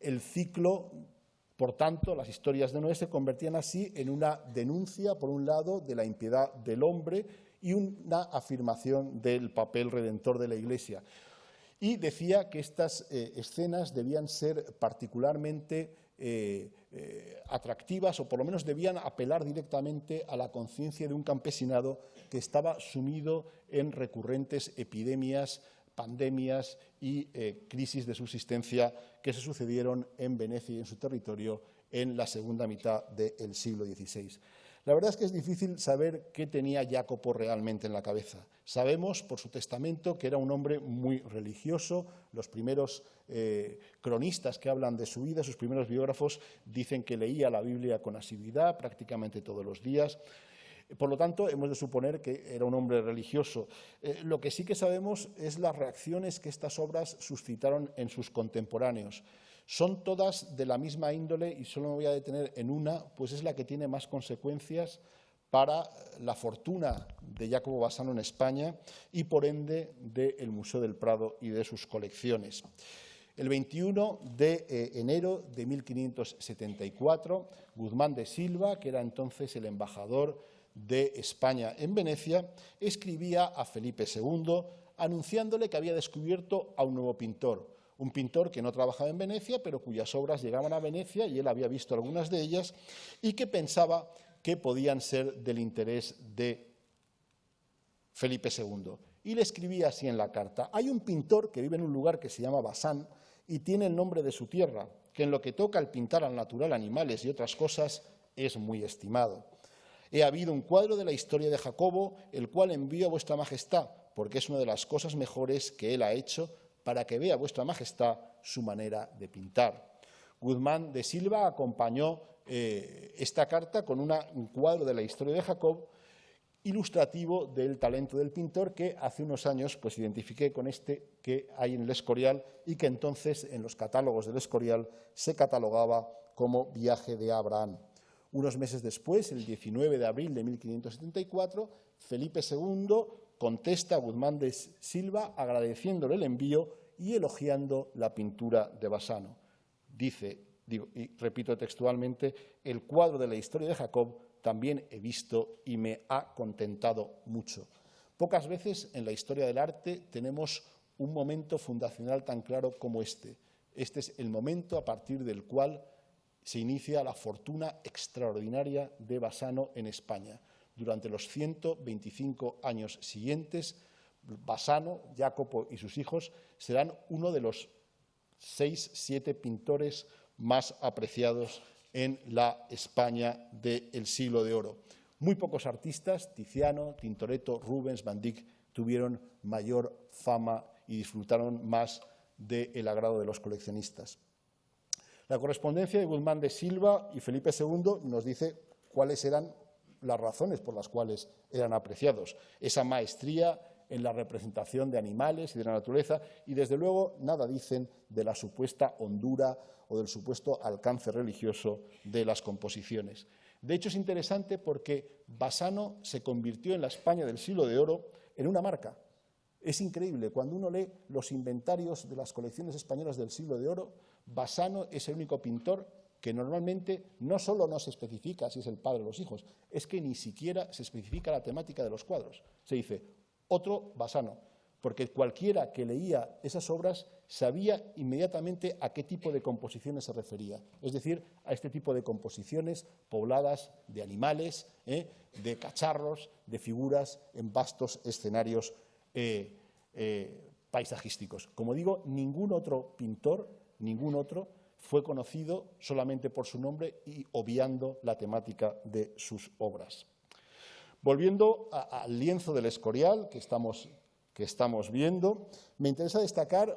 El ciclo, por tanto, las historias de Noé se convertían así en una denuncia, por un lado, de la impiedad del hombre y una afirmación del papel redentor de la Iglesia. Y decía que estas escenas debían ser particularmente atractivas, o por lo menos debían apelar directamente a la conciencia de un campesinado que estaba sumido en recurrentes epidemias, pandemias y crisis de subsistencia que se sucedieron en Venecia y en su territorio en la segunda mitad del siglo XVI. La verdad es que es difícil saber qué tenía Jacopo realmente en la cabeza. Sabemos por su testamento que era un hombre muy religioso. Los primeros cronistas que hablan de su vida, sus primeros biógrafos, dicen que leía la Biblia con asiduidad prácticamente todos los días. Por lo tanto, hemos de suponer que era un hombre religioso. Lo que sí que sabemos es las reacciones que estas obras suscitaron en sus contemporáneos. Son todas de la misma índole y solo me voy a detener en una, pues es la que tiene más consecuencias para la fortuna de Jacopo Bassano en España y, por ende, del Museo del Prado y de sus colecciones. El 21 de enero de 1574, Guzmán de Silva, que era entonces el embajador de España en Venecia, escribía a Felipe II anunciándole que había descubierto a un nuevo pintor, un pintor que no trabajaba en Venecia, pero cuyas obras llegaban a Venecia y él había visto algunas de ellas y que pensaba que podían ser del interés de Felipe II. Y le escribía así en la carta: hay un pintor que vive en un lugar que se llama Bazán y tiene el nombre de su tierra, que en lo que toca al pintar al natural, animales y otras cosas, es muy estimado. He habido un cuadro de la historia de Jacobo, el cual envío a vuestra majestad, porque es una de las cosas mejores que él ha hecho, para que vea vuestra majestad su manera de pintar. Guzmán de Silva acompañó esta carta con un cuadro de la historia de Jacob, ilustrativo del talento del pintor, que hace unos años pues identifiqué con este que hay en el Escorial y que entonces en los catálogos del Escorial se catalogaba como Viaje de Abraham. Unos meses después, el 19 de abril de 1574, Felipe II contesta a Guzmán de Silva agradeciéndole el envío y elogiando la pintura de Bassano. Dice, y repito textualmente, el cuadro de la historia de Jacob también he visto y me ha contentado mucho. Pocas veces en la historia del arte tenemos un momento fundacional tan claro como este. Este es el momento a partir del cual se inicia la fortuna extraordinaria de Bassano en España. Durante los 125 años siguientes, Bassano, Jacopo y sus hijos serán uno de los 6-7 pintores más apreciados en la España del siglo de oro. Muy pocos artistas, Tiziano, Tintoretto, Rubens, Van Dyck, tuvieron mayor fama y disfrutaron más del agrado de los coleccionistas. La correspondencia de Guzmán de Silva y Felipe II nos dice cuáles eran las razones por las cuales eran apreciados. Esa maestría en la representación de animales y de la naturaleza, y desde luego nada dicen de la supuesta hondura o del supuesto alcance religioso de las composiciones. De hecho, es interesante porque Bassano se convirtió en la España del siglo de oro en una marca. Es increíble, cuando uno lee los inventarios de las colecciones españolas del siglo de oro, Bassano es el único pintor que normalmente no solo no se especifica si es el padre o los hijos, es que ni siquiera se especifica la temática de los cuadros. Se dice, otro Bassano, porque cualquiera que leía esas obras sabía inmediatamente a qué tipo de composiciones se refería, es decir, a este tipo de composiciones pobladas de animales, de cacharros, de figuras en vastos escenarios paisajísticos. Como digo, ningún otro pintor, ningún otro, fue conocido solamente por su nombre y obviando la temática de sus obras. Volviendo al lienzo del Escorial que estamos viendo, me interesa destacar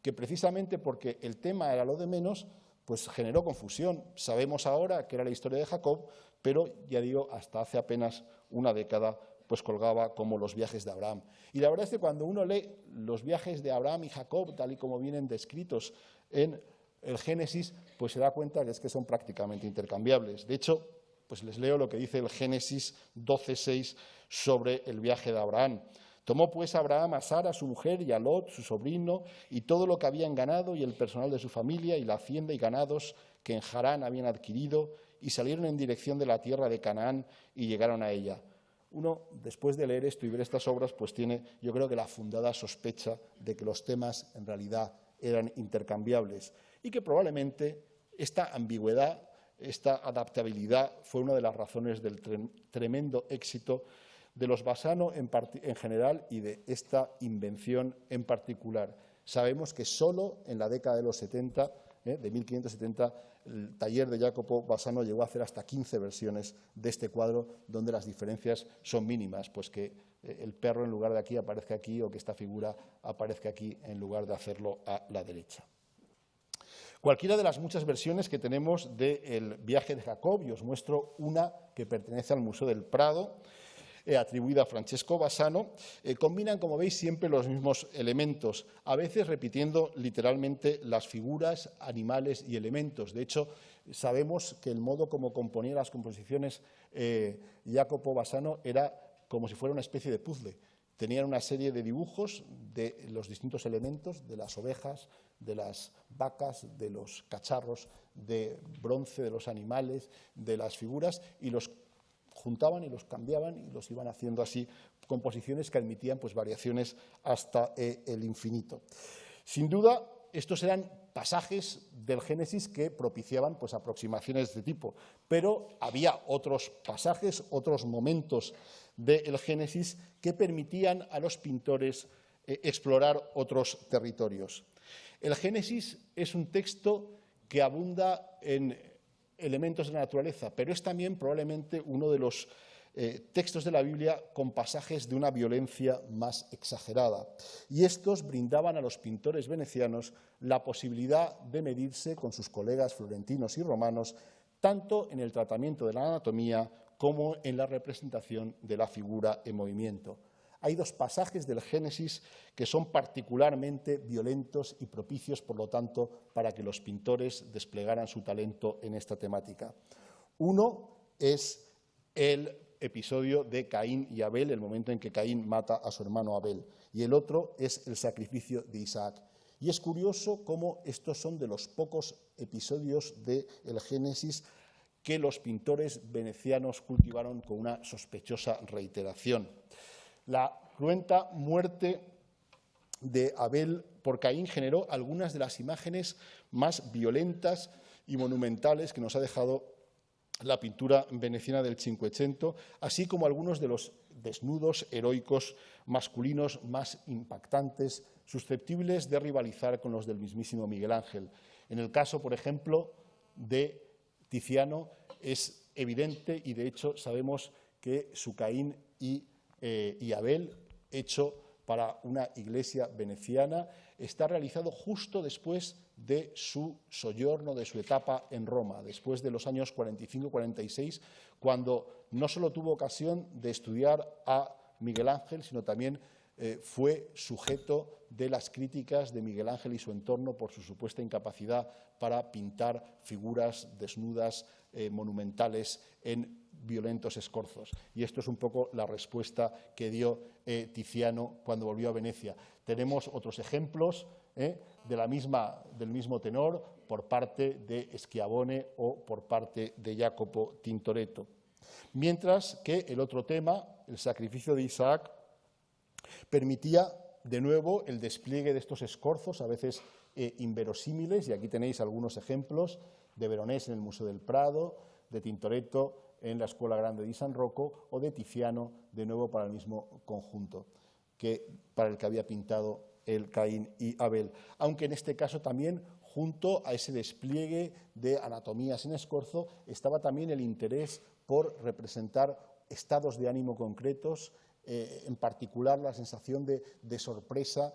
que precisamente porque el tema era lo de menos, pues generó confusión. Sabemos ahora que era la historia de Jacob, pero ya digo, hasta hace apenas una década pues colgaba como los viajes de Abraham. Y la verdad es que cuando uno lee los viajes de Abraham y Jacob, tal y como vienen descritos en el Génesis, pues se da cuenta que es que son prácticamente intercambiables. De hecho, pues les leo lo que dice el Génesis 12:6 sobre el viaje de Abraham. Tomó pues Abraham a Sara, su mujer, y a Lot, su sobrino, y todo lo que habían ganado, y el personal de su familia, y la hacienda y ganados que en Harán habían adquirido, y salieron en dirección de la tierra de Canaán y llegaron a ella. Uno, después de leer esto y ver estas obras, pues tiene, yo creo que la fundada sospecha de que los temas en realidad eran intercambiables y que probablemente esta ambigüedad, esta adaptabilidad fue una de las razones del tremendo éxito de los Bassano en general y de esta invención en particular. Sabemos que solo en la década de los 70, de 1570, el taller de Jacopo Bassano llegó a hacer hasta 15 versiones de este cuadro, donde las diferencias son mínimas, pues que el perro en lugar de aquí aparezca aquí o que esta figura aparezca aquí en lugar de hacerlo a la derecha. Cualquiera de las muchas versiones que tenemos del viaje de Jacob, y os muestro una que pertenece al Museo del Prado, atribuida a Francesco Bassano, combinan, como veis, siempre los mismos elementos, a veces repitiendo literalmente las figuras, animales y elementos. De hecho, sabemos que el modo como componía las composiciones Jacopo Bassano era como si fuera una especie de puzzle. Tenían una serie de dibujos de los distintos elementos, de las ovejas, de las vacas, de los cacharros, de bronce, de los animales, de las figuras, y los juntaban y los cambiaban y los iban haciendo así, composiciones que admitían pues, variaciones hasta el infinito. Sin duda, estos eran pasajes del Génesis que propiciaban pues, aproximaciones de este tipo, pero había otros pasajes, otros momentos del Génesis que permitían a los pintores explorar otros territorios. El Génesis es un texto que abunda en elementos de la naturaleza, pero es también probablemente uno de los textos de la Biblia con pasajes de una violencia más exagerada. Y estos brindaban a los pintores venecianos la posibilidad de medirse con sus colegas florentinos y romanos, tanto en el tratamiento de la anatomía como en la representación de la figura en movimiento. Hay dos pasajes del Génesis que son particularmente violentos y propicios, por lo tanto, para que los pintores desplegaran su talento en esta temática. Uno es el episodio de Caín y Abel, el momento en que Caín mata a su hermano Abel, y el otro es el sacrificio de Isaac. Y es curioso cómo estos son de los pocos episodios del Génesis que los pintores venecianos cultivaron con una sospechosa reiteración. La cruenta muerte de Abel por Caín generó algunas de las imágenes más violentas y monumentales que nos ha dejado la pintura veneciana del Cinquecento, así como algunos de los desnudos heroicos masculinos más impactantes, susceptibles de rivalizar con los del mismísimo Miguel Ángel. En el caso, por ejemplo, de Tiziano, es evidente y, de hecho, sabemos que su Caín y Abel, hecho para una iglesia veneciana, está realizado justo después de su soyorno, de su etapa en Roma, después de los años 45-46, cuando no solo tuvo ocasión de estudiar a Miguel Ángel, sino también fue sujeto de las críticas de Miguel Ángel y su entorno por su supuesta incapacidad para pintar figuras desnudas, monumentales, en violentos escorzos. Y esto es un poco la respuesta que dio Tiziano cuando volvió a Venecia. Tenemos otros ejemplos del mismo tenor por parte de Schiavone o por parte de Jacopo Tintoretto. Mientras que el otro tema, el sacrificio de Isaac, permitía de nuevo el despliegue de estos escorzos, a veces inverosímiles, y aquí tenéis algunos ejemplos de Veronés en el Museo del Prado, de Tintoretto en la Escuela Grande di San Rocco o de Tiziano, de nuevo para el mismo conjunto, para el que había pintado el Caín y Abel. Aunque en este caso también, junto a ese despliegue de anatomías en escorzo, estaba también el interés por representar estados de ánimo concretos, en particular la sensación de sorpresa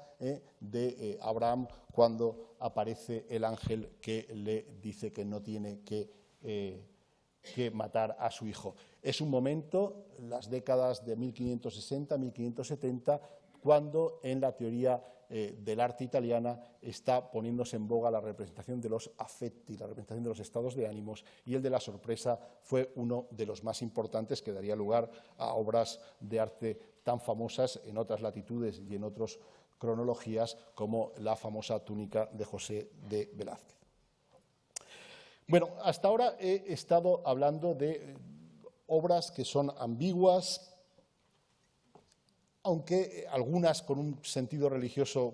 de Abraham cuando aparece el ángel que le dice que no tiene que matar a su hijo. Es un momento, las décadas de 1560-1570, cuando en la teoría del arte italiana está poniéndose en boga la representación de los affetti, la representación de los estados de ánimos, y el de la sorpresa fue uno de los más importantes que daría lugar a obras de arte tan famosas en otras latitudes y en otras cronologías, como la famosa túnica de José de Velázquez. Bueno, hasta ahora he estado hablando de obras que son ambiguas, aunque algunas con un sentido religioso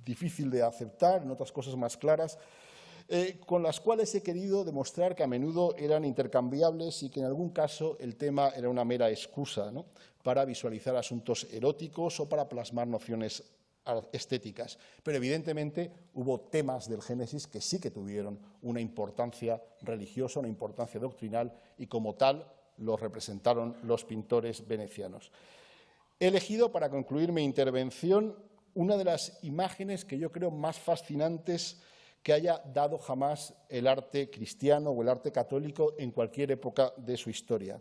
difícil de aceptar, en otras cosas más claras, con las cuales he querido demostrar que a menudo eran intercambiables y que en algún caso el tema era una mera excusa, ¿no?, para visualizar asuntos eróticos o para plasmar nociones estéticas. Pero evidentemente hubo temas del Génesis que sí que tuvieron una importancia religiosa, una importancia doctrinal, y como tal los representaron los pintores venecianos. He elegido para concluir mi intervención una de las imágenes que yo creo más fascinantes que haya dado jamás el arte cristiano o el arte católico en cualquier época de su historia.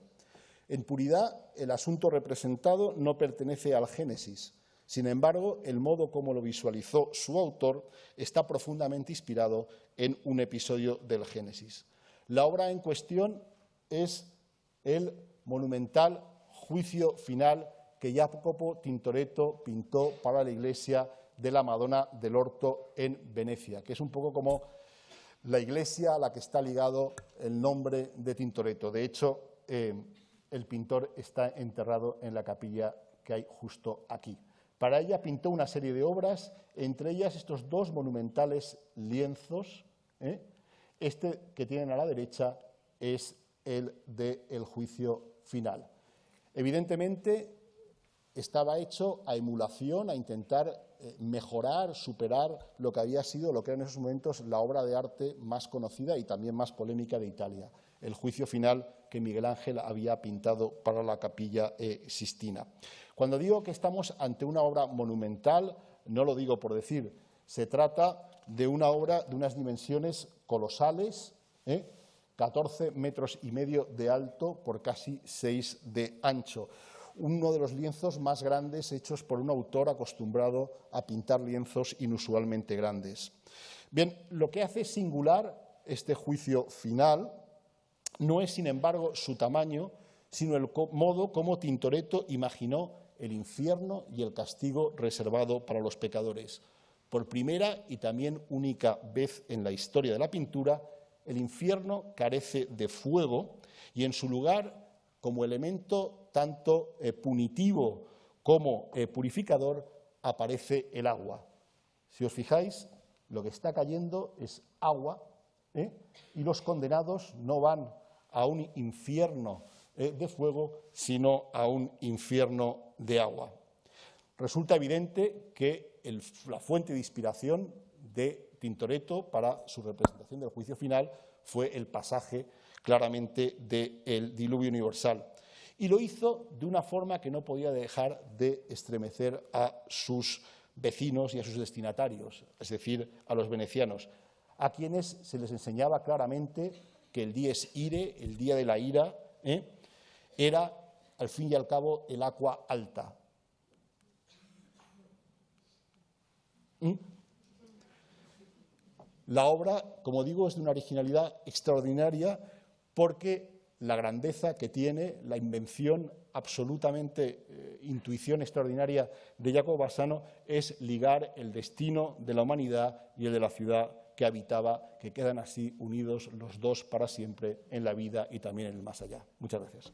En puridad, el asunto representado no pertenece al Génesis. Sin embargo, el modo como lo visualizó su autor está profundamente inspirado en un episodio del Génesis. La obra en cuestión es el monumental Juicio Final que Jacopo Tintoretto pintó para la iglesia de la Madonna del Orto en Venecia, que es un poco como la iglesia a la que está ligado el nombre de Tintoretto. De hecho, el pintor está enterrado en la capilla que hay justo aquí. Para ella pintó una serie de obras, entre ellas estos dos monumentales lienzos. Este que tienen a la derecha es el del Juicio Final. Evidentemente, estaba hecho a emulación, a intentar mejorar, superar lo que había sido, lo que era en esos momentos la obra de arte más conocida y también más polémica de Italia, el Juicio Final que Miguel Ángel había pintado para la Capilla Sistina. Cuando digo que estamos ante una obra monumental, no lo digo por decir, se trata de una obra de unas dimensiones colosales, 14,5 metros de alto por casi 6 de ancho. Uno de los lienzos más grandes hechos por un autor acostumbrado a pintar lienzos inusualmente grandes. Bien, lo que hace singular este Juicio Final no es, sin embargo, su tamaño, sino el modo como Tintoretto imaginó el infierno y el castigo reservado para los pecadores. Por primera y también única vez en la historia de la pintura, el infierno carece de fuego y en su lugar, como elemento tanto punitivo como purificador, aparece el agua. Si os fijáis, lo que está cayendo es agua, y los condenados no van a un infierno de fuego, sino a un infierno de agua. Resulta evidente que la fuente de inspiración de Tintoretto para su representación del juicio final fue el pasaje claramente del diluvio universal. Y lo hizo de una forma que no podía dejar de estremecer a sus vecinos y a sus destinatarios, es decir, a los venecianos, a quienes se les enseñaba claramente que el dies ire, el día de la ira, era, al fin y al cabo, el aqua alta. La obra, como digo, es de una originalidad extraordinaria porque la grandeza que tiene, la invención absolutamente, intuición extraordinaria de Jacopo Bassano es ligar el destino de la humanidad y el de la ciudad que habitaba, que quedan así unidos los dos para siempre en la vida y también en el más allá. Muchas gracias.